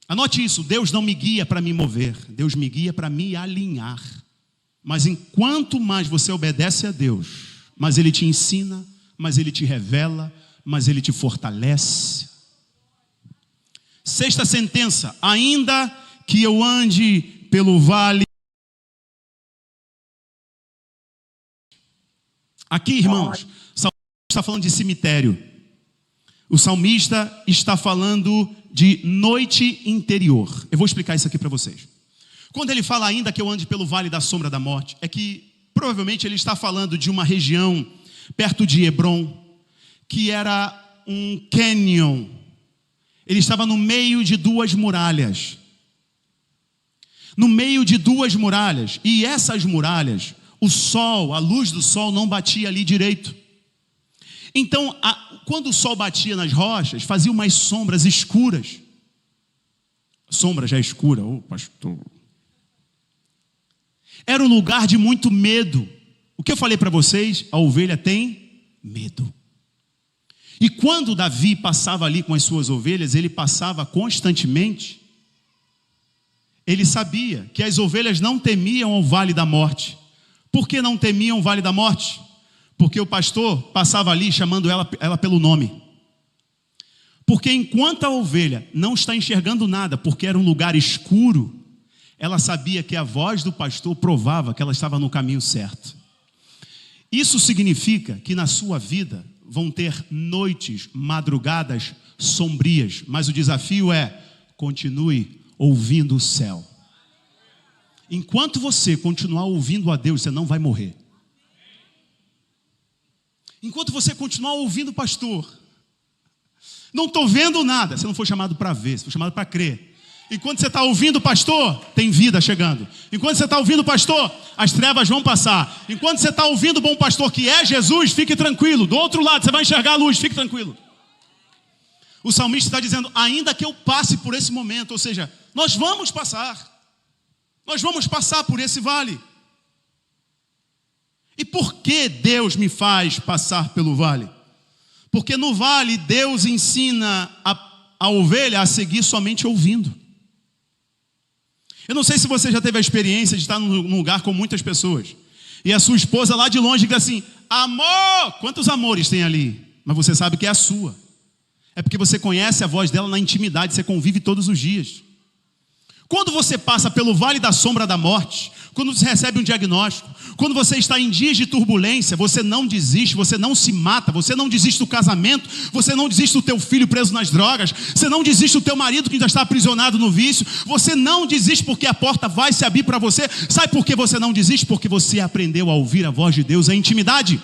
Anote isso, Deus não me guia para me mover, Deus me guia para me alinhar. Mas enquanto mais você obedece a Deus, mais Ele te ensina, mais Ele te revela, mais Ele te fortalece. Sexta sentença: ainda que eu ande pelo vale. Aqui, irmãos, o salmista está falando de cemitério. O salmista está falando de noite interior. Eu vou explicar isso aqui para vocês. Quando ele fala ainda que eu ande pelo vale da sombra da morte, é que provavelmente ele está falando de uma região perto de Hebron, que era um canyon. Ele estava no meio de duas muralhas. No meio de duas muralhas. E essas muralhas, o sol, a luz do sol não batia ali direito. Então, quando o sol batia nas rochas, fazia umas sombras escuras. Sombra já é escura, ô pastor. Era um lugar de muito medo. O que eu falei para vocês? A ovelha tem medo. E quando Davi passava ali com as suas ovelhas, ele passava constantemente. Ele sabia que as ovelhas não temiam o vale da morte. Por que não temiam o vale da morte? Porque o pastor passava ali chamando ela pelo nome. Porque enquanto a ovelha não está enxergando nada, porque era um lugar escuro, ela sabia que a voz do pastor provava que ela estava no caminho certo. Isso significa que na sua vida vão ter noites, madrugadas sombrias, mas o desafio é: continue ouvindo o céu. Enquanto você continuar ouvindo a Deus, você não vai morrer. Enquanto você continuar ouvindo o pastor, não estou vendo nada. Você não foi chamado para ver, você foi chamado para crer. Enquanto você está ouvindo o pastor, tem vida chegando. Enquanto você está ouvindo o pastor, as trevas vão passar. Enquanto você está ouvindo o bom pastor, que é Jesus, fique tranquilo. Do outro lado, você vai enxergar a luz, fique tranquilo. O salmista está dizendo: ainda que eu passe por esse momento, ou seja, nós vamos passar. Nós vamos passar por esse vale. E por que Deus me faz passar pelo vale? Porque no vale Deus ensina a ovelha a seguir somente ouvindo. Eu não sei se você já teve a experiência de estar num lugar com muitas pessoas e a sua esposa lá de longe diz assim: amor! Quantos amores tem ali? Mas você sabe que é a sua. É porque você conhece a voz dela na intimidade, você convive todos os dias. Quando você passa pelo vale da sombra da morte, quando você recebe um diagnóstico, quando você está em dias de turbulência, você não desiste, você não se mata, você não desiste do casamento, você não desiste do teu filho preso nas drogas, você não desiste do teu marido que ainda está aprisionado no vício, você não desiste porque a porta vai se abrir para você. Sabe por que você não desiste? Porque você aprendeu a ouvir a voz de Deus em intimidade.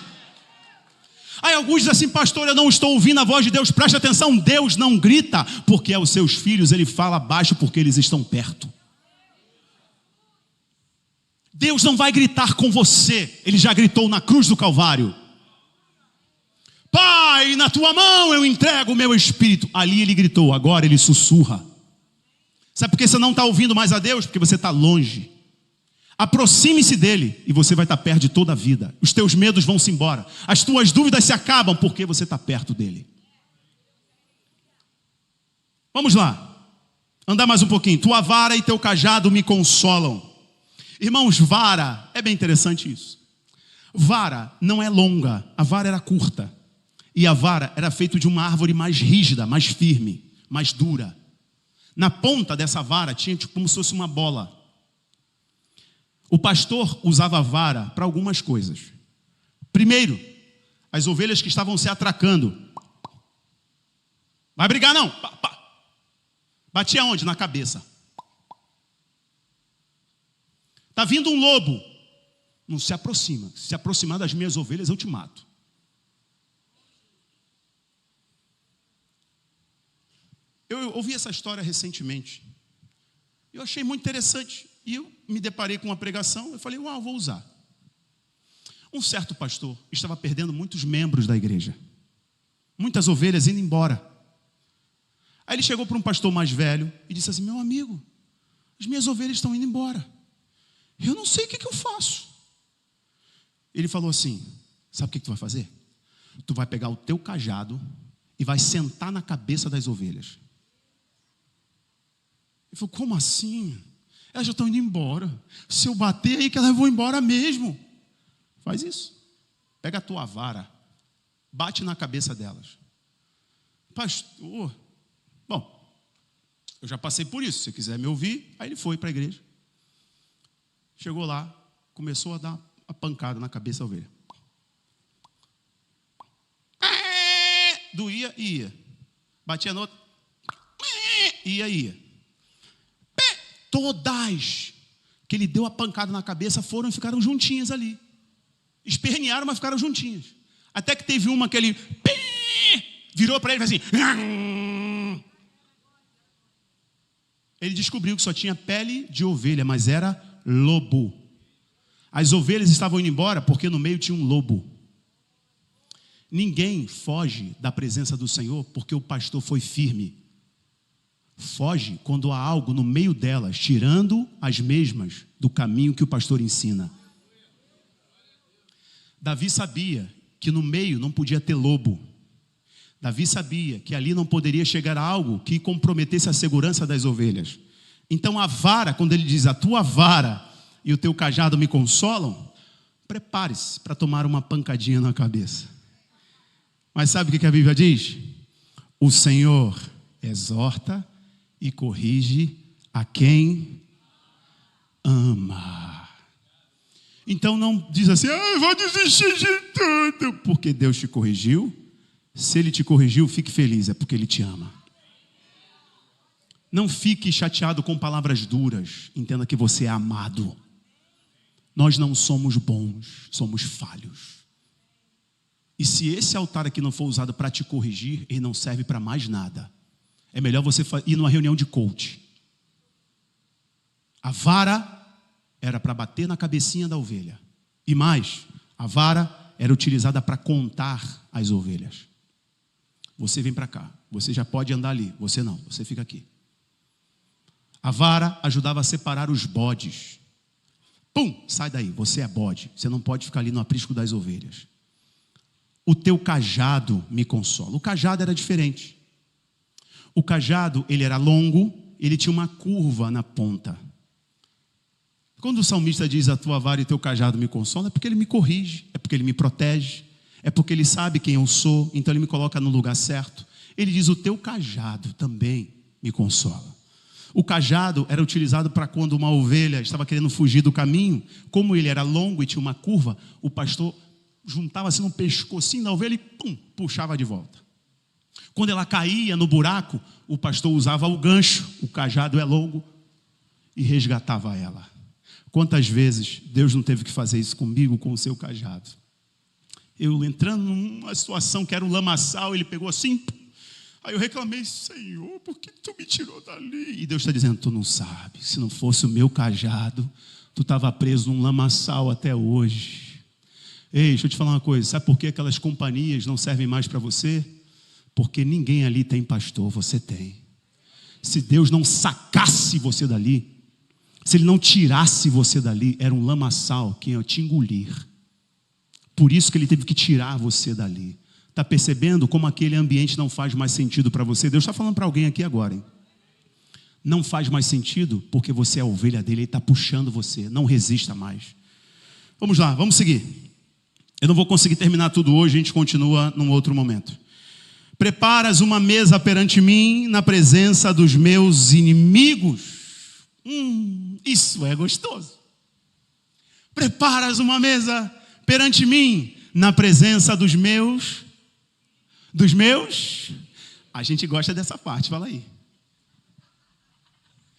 Aí alguns dizem assim: pastor, eu não estou ouvindo a voz de Deus. Preste atenção, Deus não grita porque é os seus filhos, Ele fala baixo porque eles estão perto. Deus não vai gritar com você, Ele já gritou na cruz do Calvário. Pai, na tua mão eu entrego o meu espírito. Ali Ele gritou, agora Ele sussurra. Sabe por que você não está ouvindo mais a Deus? Porque você está longe. Aproxime-se dele e você vai estar perto de toda a vida. Os teus medos vão se embora. As tuas dúvidas se acabam porque você está perto dele. Vamos lá. Andar mais um pouquinho. Tua vara e teu cajado me consolam. Irmãos, vara, é bem interessante isso. Vara não é longa, a vara era curta. E a vara era feita de uma árvore mais rígida, mais firme, mais dura. Na ponta dessa vara tinha tipo como se fosse uma bola. O pastor usava a vara para algumas coisas. Primeiro, as ovelhas que estavam se atracando. Vai brigar não? Pá, pá. Batia onde? Na cabeça. Está vindo um lobo. Não se aproxima. Se aproximar das minhas ovelhas, eu te mato. Eu ouvi essa história recentemente. Eu achei muito interessante. E eu me deparei com uma pregação, eu falei, uau, vou usar. Um certo pastor estava perdendo muitos membros da igreja. Muitas ovelhas indo embora. Aí ele chegou para um pastor mais velho e disse assim: meu amigo, as minhas ovelhas estão indo embora. Eu não sei o que eu faço. Ele falou assim: sabe o que tu vai fazer? Tu vai pegar o teu cajado e vai sentar na cabeça das ovelhas. Ele falou: como assim? Elas já estão indo embora. Se eu bater aí que elas vão embora mesmo. Faz isso. Pega a tua vara, bate na cabeça delas. Pastor, bom, eu já passei por isso. Se você quiser me ouvir, aí ele foi para a igreja. Chegou lá, começou a dar a pancada na cabeça da ovelha. Doía e ia. Batia no outro. Ia. Todas que ele deu a pancada na cabeça foram e ficaram juntinhas ali. Espernearam, mas ficaram juntinhas. Até que teve uma que ele virou para ele e fez assim. Ele descobriu que só tinha pele de ovelha, mas era lobo. As ovelhas estavam indo embora porque no meio tinha um lobo. Ninguém foge da presença do Senhor porque o pastor foi firme. Foge quando há algo no meio delas, tirando as mesmas do caminho que o pastor ensina. Davi sabia que no meio não podia ter lobo. Davi sabia que ali não poderia chegar a algo que comprometesse a segurança das ovelhas. Então a vara, quando ele diz, a tua vara e o teu cajado me consolam, prepare-se para tomar uma pancadinha na cabeça. Mas sabe o que a Bíblia diz? O Senhor exorta e corrige a quem ama. Então não diz assim, eu vou desistir de tudo, porque Deus te corrigiu. Se Ele te corrigiu, fique feliz, é porque Ele te ama. Não fique chateado com palavras duras, entenda que você é amado. Nós não somos bons, somos falhos. E se esse altar aqui não for usado para te corrigir, ele não serve para mais nada. É melhor você ir numa reunião de coach. A vara era para bater na cabecinha da ovelha. E mais, a vara era utilizada para contar as ovelhas. Você vem para cá, você já pode andar ali, você não, você fica aqui. A vara ajudava a separar os bodes. Pum, sai daí, você é bode, você não pode ficar ali no aprisco das ovelhas. O teu cajado me consola. O cajado era diferente. O cajado, ele era longo, ele tinha uma curva na ponta. Quando o salmista diz a tua vara e teu cajado me consola, é porque ele me corrige, é porque ele me protege, é porque ele sabe quem eu sou, então ele me coloca no lugar certo. Ele diz, o teu cajado também me consola. O cajado era utilizado para quando uma ovelha estava querendo fugir do caminho. Como ele era longo e tinha uma curva, o pastor juntava assim no pescocinho da ovelha e pum, puxava de volta. Quando ela caía no buraco, o pastor usava o gancho, o cajado é longo, e resgatava ela. Quantas vezes Deus não teve que fazer isso comigo, com o seu cajado? Eu entrando numa situação que era um lamaçal, ele pegou assim, aí eu reclamei, Senhor, por que tu me tirou dali? E Deus está dizendo, tu não sabe, se não fosse o meu cajado, tu estava preso num lamaçal até hoje. Ei, deixa eu te falar uma coisa, sabe por que aquelas companhias não servem mais para você? Porque ninguém ali tem pastor, você tem. Se Deus não sacasse você dali, se Ele não tirasse você dali, era um lamaçal que ia te engolir. Por isso que Ele teve que tirar você dali. Está percebendo como aquele ambiente não faz mais sentido para você? Deus está falando para alguém aqui agora, hein? Não faz mais sentido porque você é a ovelha dele, Ele está puxando você, não resista mais. Vamos lá, vamos seguir. Eu não vou conseguir terminar tudo hoje, a gente continua num outro momento. Preparas uma mesa perante mim na presença dos meus inimigos. Isso é gostoso. Preparas uma mesa perante mim na presença dos meus. A gente gosta dessa parte, fala aí.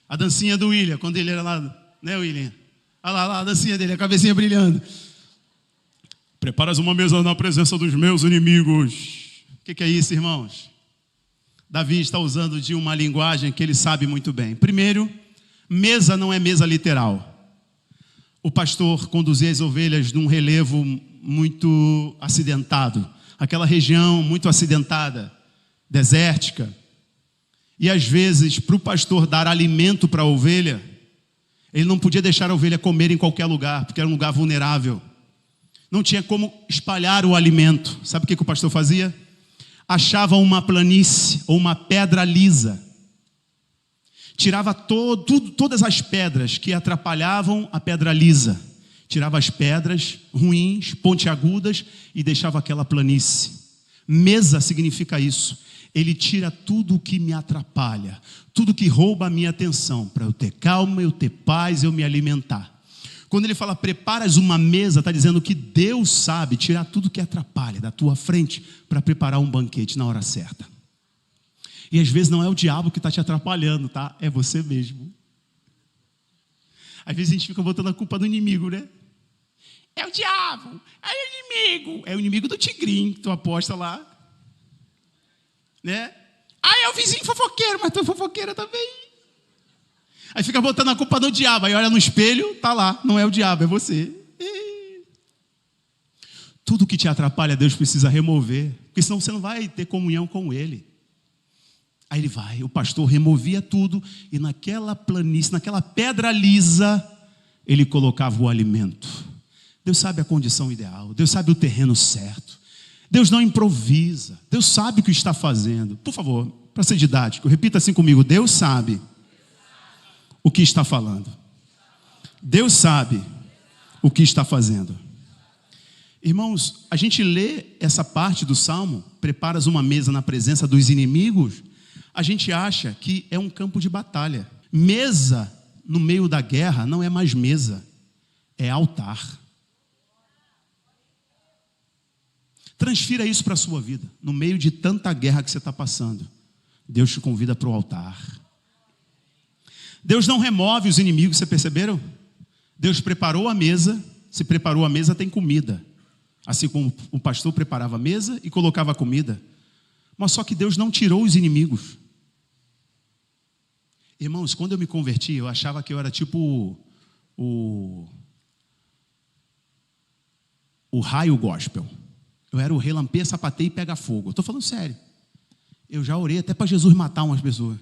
A dancinha do William, quando ele era lá, né, William? Olha lá, a dancinha dele, a cabecinha brilhando. Preparas uma mesa na presença dos meus inimigos. O que é isso, irmãos? Davi está usando de uma linguagem que ele sabe muito bem. Primeiro, mesa não é mesa literal. O pastor conduzia as ovelhas num relevo muito acidentado. Aquela região muito acidentada, desértica. E às vezes, para o pastor dar alimento para a ovelha, ele não podia deixar a ovelha comer em qualquer lugar, porque era um lugar vulnerável. Não tinha como espalhar o alimento. Sabe o que o pastor fazia? Achava uma planície ou uma pedra lisa. Tirava todas as pedras que atrapalhavam a pedra lisa. Tirava as pedras ruins, pontiagudas e deixava aquela planície. Mesa significa isso. Ele tira tudo o que me atrapalha, tudo que rouba a minha atenção, para eu ter calma, eu ter paz, eu me alimentar. Quando ele fala preparas uma mesa, está dizendo que Deus sabe tirar tudo que atrapalha da tua frente para preparar um banquete na hora certa. E às vezes não é o diabo que está te atrapalhando, tá? É você mesmo. Às vezes a gente fica botando a culpa no inimigo, né? É o diabo, é o inimigo. É o inimigo do tigrinho que tu aposta lá. Né? É o vizinho fofoqueiro, mas tu é fofoqueira também. Aí fica botando a culpa no diabo. Aí olha no espelho, tá lá. Não é o diabo, é você. Tudo que te atrapalha, Deus precisa remover. Porque senão você não vai ter comunhão com Ele. Aí ele vai, o pastor removia tudo. E naquela planície, naquela pedra lisa, ele colocava o alimento. Deus sabe a condição ideal. Deus sabe o terreno certo. Deus não improvisa. Deus sabe o que está fazendo. Por favor, para ser didático, repita assim comigo. Deus sabe o que está falando. Deus sabe o que está fazendo. Irmãos, a gente lê essa parte do Salmo, preparas uma mesa na presença dos inimigos, a gente acha que é um campo de batalha. Mesa no meio da guerra não é mais mesa, é altar. Transfira isso para a sua vida. No meio de tanta guerra que você está passando, Deus te convida para o altar. Deus não remove os inimigos, você perceberam? Deus preparou a mesa, se preparou a mesa tem comida. Assim como o pastor preparava a mesa e colocava a comida. Mas só que Deus não tirou os inimigos. Irmãos, quando eu me converti, eu achava que eu era tipo o raio gospel. Eu era o relampeia, sapateia e pega fogo. Eu estou falando sério. Eu já orei até para Jesus matar umas pessoas.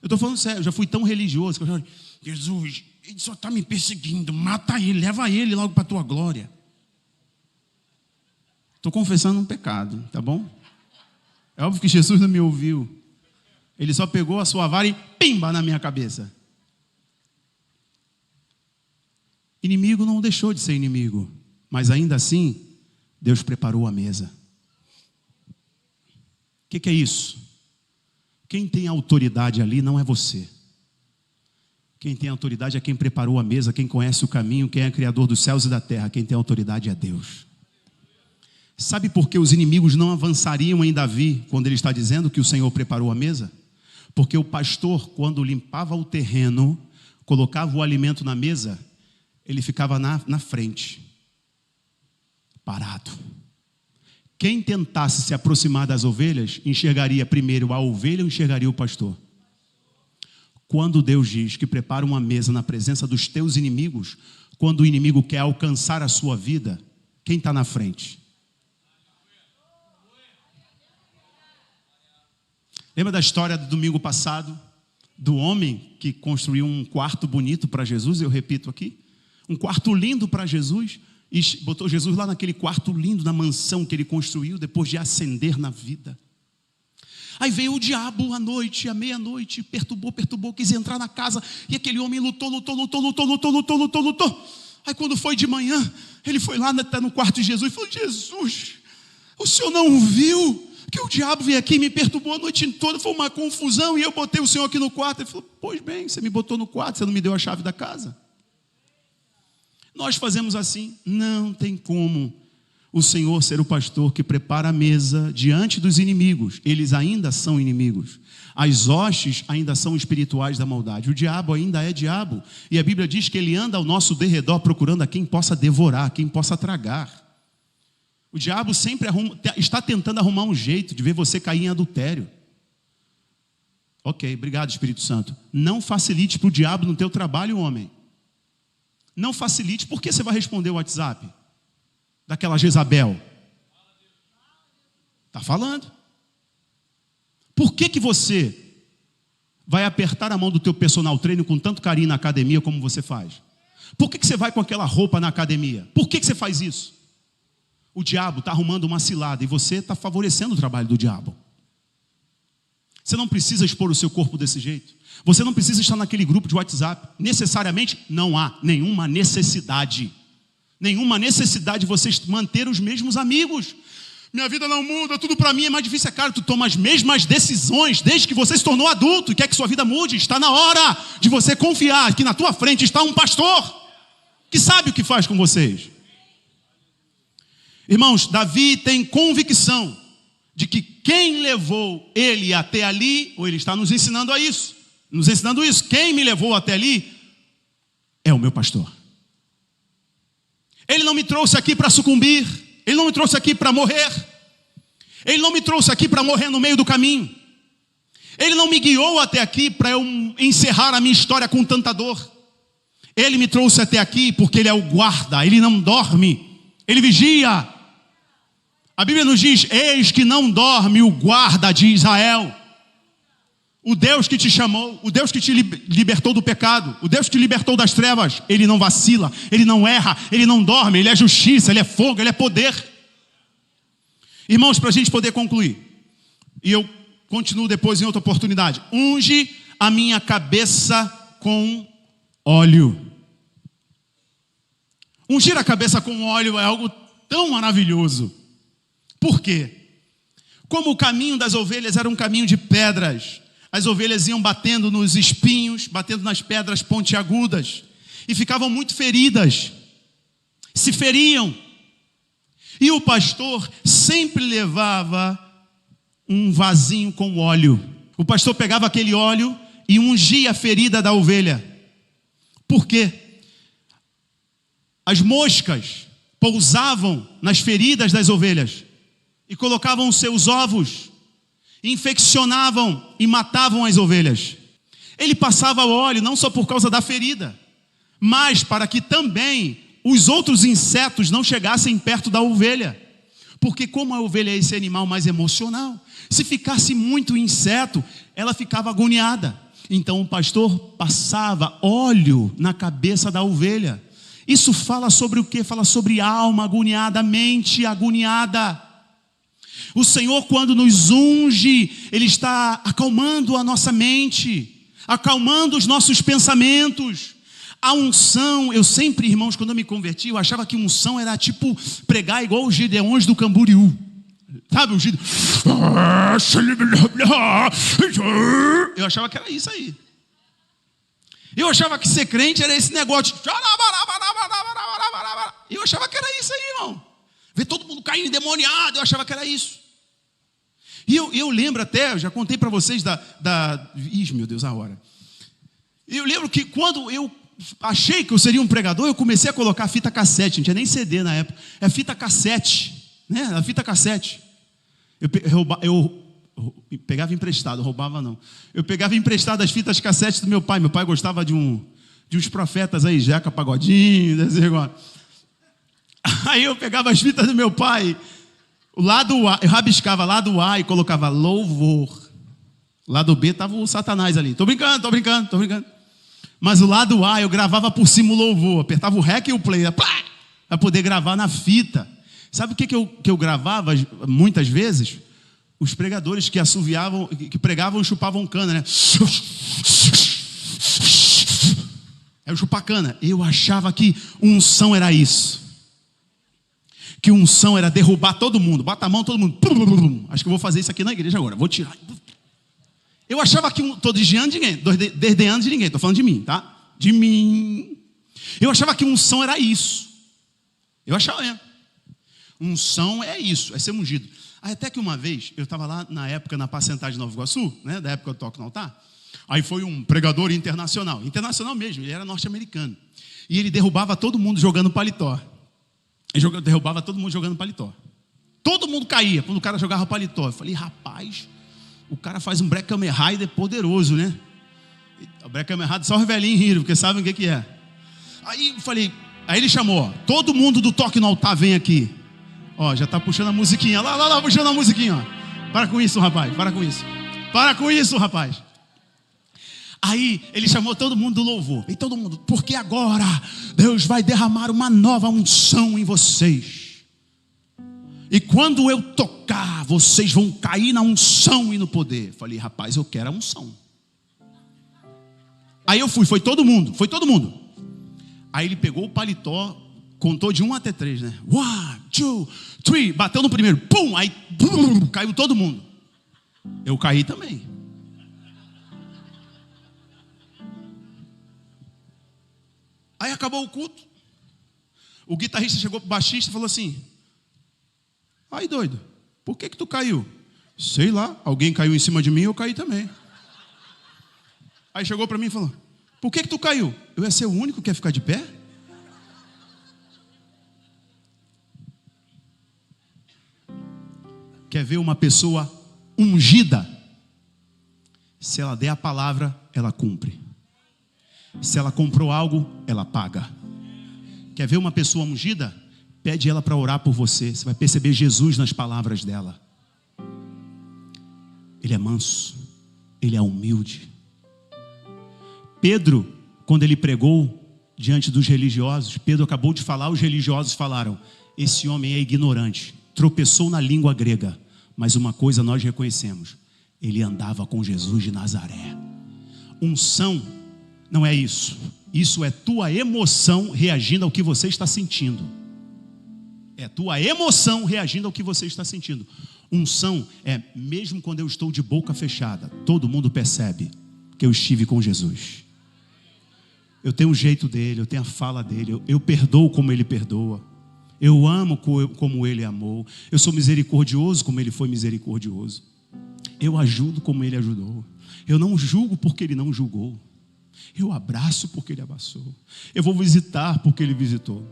Eu estou falando sério, eu já fui tão religioso que eu já orei, Jesus, ele só está me perseguindo, mata ele, leva ele logo para a tua glória. Estou confessando um pecado, tá bom? É óbvio que Jesus não me ouviu. Ele só pegou a sua vara e pimba na minha cabeça. Inimigo não deixou de ser inimigo, mas ainda assim, Deus preparou a mesa. O que é isso? Quem tem autoridade ali não é você. Quem tem autoridade é quem preparou a mesa, quem conhece o caminho, quem é criador dos céus e da terra. Quem tem autoridade é Deus. Sabe por que os inimigos não avançariam em Davi quando ele está dizendo que o Senhor preparou a mesa? Porque o pastor, quando limpava o terreno, colocava o alimento na mesa, ele ficava na frente, parado. Quem tentasse se aproximar das ovelhas, enxergaria primeiro a ovelha ou enxergaria o pastor? Quando Deus diz que prepara uma mesa na presença dos teus inimigos, quando o inimigo quer alcançar a sua vida, quem está na frente? Lembra da história do domingo passado? Do homem que construiu um quarto bonito para Jesus, eu repito aqui. Um quarto lindo para Jesus. E botou Jesus lá naquele quarto lindo, na mansão que ele construiu, depois de ascender na vida. Aí veio o diabo à noite, à meia-noite, perturbou, quis entrar na casa. E aquele homem lutou. Aí quando foi de manhã, ele foi lá no quarto de Jesus e falou, Jesus, o senhor não viu que o diabo veio aqui e me perturbou a noite toda, foi uma confusão, e eu botei o senhor aqui no quarto. Ele falou, pois bem, você me botou no quarto, você não me deu a chave da casa. Nós fazemos assim, não tem como o Senhor ser o pastor que prepara a mesa diante dos inimigos. Eles ainda são inimigos. As hostes ainda são espirituais da maldade. O diabo ainda é diabo. E a Bíblia diz que ele anda ao nosso derredor procurando a quem possa devorar, quem possa tragar. O diabo sempre está tentando arrumar um jeito de ver você cair em adultério. Ok, obrigado Espírito Santo. Não facilite para o diabo no teu trabalho, homem. Não facilite, por que você vai responder o WhatsApp daquela Jezabel? Está falando. Por que você vai apertar a mão do teu personal trainer com tanto carinho na academia como você faz? Por que você vai com aquela roupa na academia? Por que você faz isso? O diabo está arrumando uma cilada e você está favorecendo o trabalho do diabo. Você não precisa expor o seu corpo desse jeito. Você não precisa estar naquele grupo de WhatsApp. Necessariamente não há nenhuma necessidade. Nenhuma necessidade de você manter os mesmos amigos. Minha vida não muda, tudo para mim é mais difícil. É claro, tu toma as mesmas decisões desde que você se tornou adulto e quer que sua vida mude. Está na hora de você confiar que na tua frente está um pastor que sabe o que faz com vocês. Irmãos, Davi tem convicção de que quem levou ele até ali, ou ele está nos ensinando a isso, quem me levou até ali é o meu pastor. Ele não me trouxe aqui para sucumbir, ele não me trouxe aqui para morrer, ele não me trouxe aqui para morrer no meio do caminho, ele não me guiou até aqui para eu encerrar a minha história com tanta dor. Ele me trouxe até aqui porque ele é o guarda, ele não dorme, ele vigia. A Bíblia nos diz, eis que não dorme o guarda de Israel. O Deus que te chamou, o Deus que te libertou do pecado, o Deus que te libertou das trevas, ele não vacila, ele não erra, ele não dorme, ele é justiça, ele é fogo, ele é poder. Irmãos, para a gente poder concluir, e eu continuo depois em outra oportunidade, unge a minha cabeça com óleo. Ungir a cabeça com óleo é algo tão maravilhoso. Por quê? Como o caminho das ovelhas era um caminho de pedras, as ovelhas iam batendo nos espinhos, batendo nas pedras pontiagudas, e ficavam muito feridas, se feriam. E o pastor sempre levava um vasinho com óleo. O pastor pegava aquele óleo e ungia a ferida da ovelha. Por quê? As moscas pousavam nas feridas das ovelhas e colocavam os seus ovos, infeccionavam e matavam as ovelhas. Ele passava óleo não só por causa da ferida, mas para que também os outros insetos não chegassem perto da ovelha. Porque como a ovelha é esse animal mais emocional, se ficasse muito inseto, ela ficava agoniada. Então o pastor passava óleo na cabeça da ovelha. Isso fala sobre o quê? Fala sobre alma agoniada, mente agoniada. O Senhor, quando nos unge, Ele está acalmando a nossa mente, acalmando os nossos pensamentos. A unção, eu sempre, irmãos, quando eu me converti, eu achava que unção era tipo pregar igual os Gideões do Camboriú. Sabe, o Gideão? Eu achava que era isso aí. Eu achava que ser crente era esse negócio. Eu achava que era isso aí, irmão. Ver todo mundo caindo endemoniado, eu achava que era isso. E eu lembro até, eu já contei para vocês Ih, meu Deus, a hora. Eu lembro que quando eu achei que eu seria um pregador, eu comecei a colocar fita cassete, não tinha nem CD na época. É fita cassete, né? A fita cassete. Eu pegava emprestado, roubava não. Eu pegava emprestado as fitas cassete do meu pai. Meu pai gostava de uns profetas aí, Jeca Pagodinho, desse negócio. Aí eu pegava as fitas do meu pai, o lado A, eu rabiscava lado A e colocava louvor. Lado B estava o Satanás ali. Tô brincando. Mas o lado A eu gravava por cima o louvor, apertava o REC e o play, para poder gravar na fita. Sabe o que eu gravava muitas vezes? Os pregadores que assoviavam, que pregavam e chupavam cana, né? É o chupacana. Eu achava que unção era isso. Que unção era derrubar todo mundo. Bata a mão, todo mundo. Acho que eu vou fazer isso aqui na igreja agora. Vou tirar. Eu achava que estou desdenhando de ninguém. Desdenhando de ninguém. Estou falando de mim, tá? De mim. Eu achava que unção era isso. Eu achava mesmo. Unção é isso. É ser ungido. Até que uma vez, eu estava lá na época na Pacentagem de Nova Iguaçu, né, da época do Toque no Altar. Aí foi um pregador internacional mesmo, ele era norte-americano. E ele derrubava todo mundo jogando paletó. Ele derrubava todo mundo jogando paletó. Todo mundo caía quando o cara jogava paletó. Eu falei, rapaz, o cara faz um Black Kamen Rider poderoso, né? O Black Kamen Rider só os velhinhos riram, porque sabem o que é. Aí eu falei, aí ele chamou, ó, todo mundo do Toque no Altar vem aqui. Ó, já tá puxando a musiquinha. Lá, puxando a musiquinha, ó. Para com isso, rapaz. Para com isso, rapaz. Aí ele chamou todo mundo do louvor. E todo mundo, porque agora Deus vai derramar uma nova unção em vocês. E quando eu tocar, vocês vão cair na unção e no poder. Falei, rapaz, eu quero a unção. Aí eu fui, foi todo mundo. Aí ele pegou o paletó, contou de 1 até 3, né? 1, 2, 3, bateu no primeiro, pum, aí caiu todo mundo. Eu caí também. Aí acabou o culto. O guitarrista chegou pro baixista e falou assim: aí, doido, por que tu caiu? Sei lá, alguém caiu em cima de mim, eu caí também. Aí chegou para mim e falou: por que tu caiu? Eu ia ser o único que ia ficar de pé? Quer ver uma pessoa ungida? Se ela der a palavra, ela cumpre. Se ela comprou algo, ela paga. Quer ver uma pessoa ungida? Pede ela para orar por você. Você vai perceber Jesus nas palavras dela. Ele é manso, ele é humilde. Pedro, quando ele pregou diante dos religiosos, Pedro acabou de falar, os religiosos falaram: esse homem é ignorante, tropeçou na língua grega. Mas uma coisa nós reconhecemos: ele andava com Jesus de Nazaré. Unção não é isso. Isso é tua emoção reagindo ao que você está sentindo. É a tua emoção reagindo ao que você está sentindo. Unção é mesmo quando eu estou de boca fechada, todo mundo percebe que eu estive com Jesus. Eu tenho o jeito dele, eu tenho a fala dele, eu perdoo como ele perdoa. Eu amo como ele amou. Eu sou misericordioso como ele foi misericordioso. Eu ajudo como ele ajudou. Eu não julgo porque ele não julgou. Eu abraço porque ele abraçou. Eu vou visitar porque ele visitou.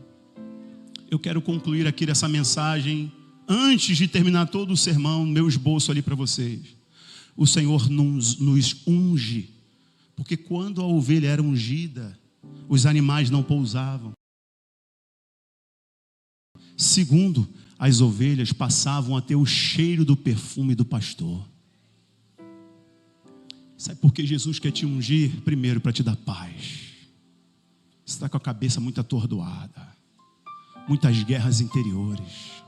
Eu quero concluir aqui essa mensagem antes de terminar todo o sermão, meu esboço ali para vocês. O Senhor nos unge, porque quando a ovelha era ungida, os animais não pousavam. Segundo, as ovelhas passavam a ter o cheiro do perfume do pastor. Sabe por que Jesus quer te ungir? Primeiro, para te dar paz. Você está com a cabeça muito atordoada, muitas guerras interiores,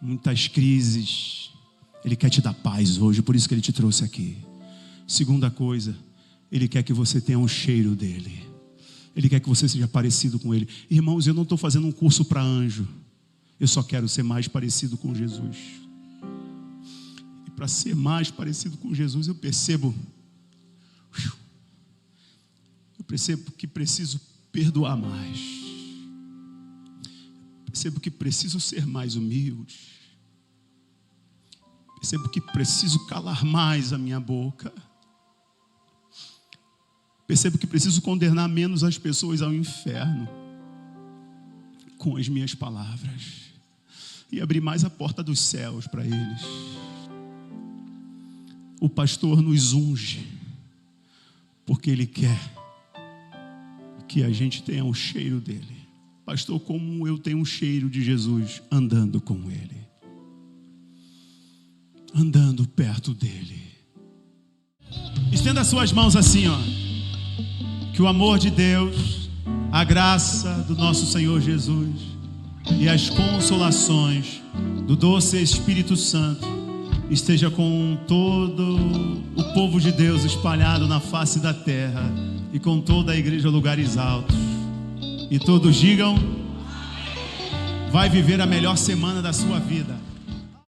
muitas crises. Ele quer te dar paz hoje, por isso que ele te trouxe aqui. Segunda coisa, ele quer que você tenha um cheiro dele. Ele quer que você seja parecido com ele. Irmãos, eu não estou fazendo um curso para anjo. Eu só quero ser mais parecido com Jesus. E para ser mais parecido com Jesus, eu percebo que preciso perdoar mais. Percebo que preciso ser mais humilde. Percebo que preciso calar mais a minha boca. Percebo que preciso condenar menos as pessoas ao inferno com as minhas palavras e abrir mais a porta dos céus para eles. O pastor nos unge porque ele quer que a gente tenha o cheiro dele. Pastor, como eu tenho um cheiro de Jesus andando com ele, andando perto dele. Estenda as suas mãos assim, ó. Que o amor de Deus, a graça do nosso Senhor Jesus e as consolações do doce Espírito Santo esteja com todo o povo de Deus espalhado na face da terra e com toda a igreja lugares altos. E todos digam: vai viver a melhor semana da sua vida.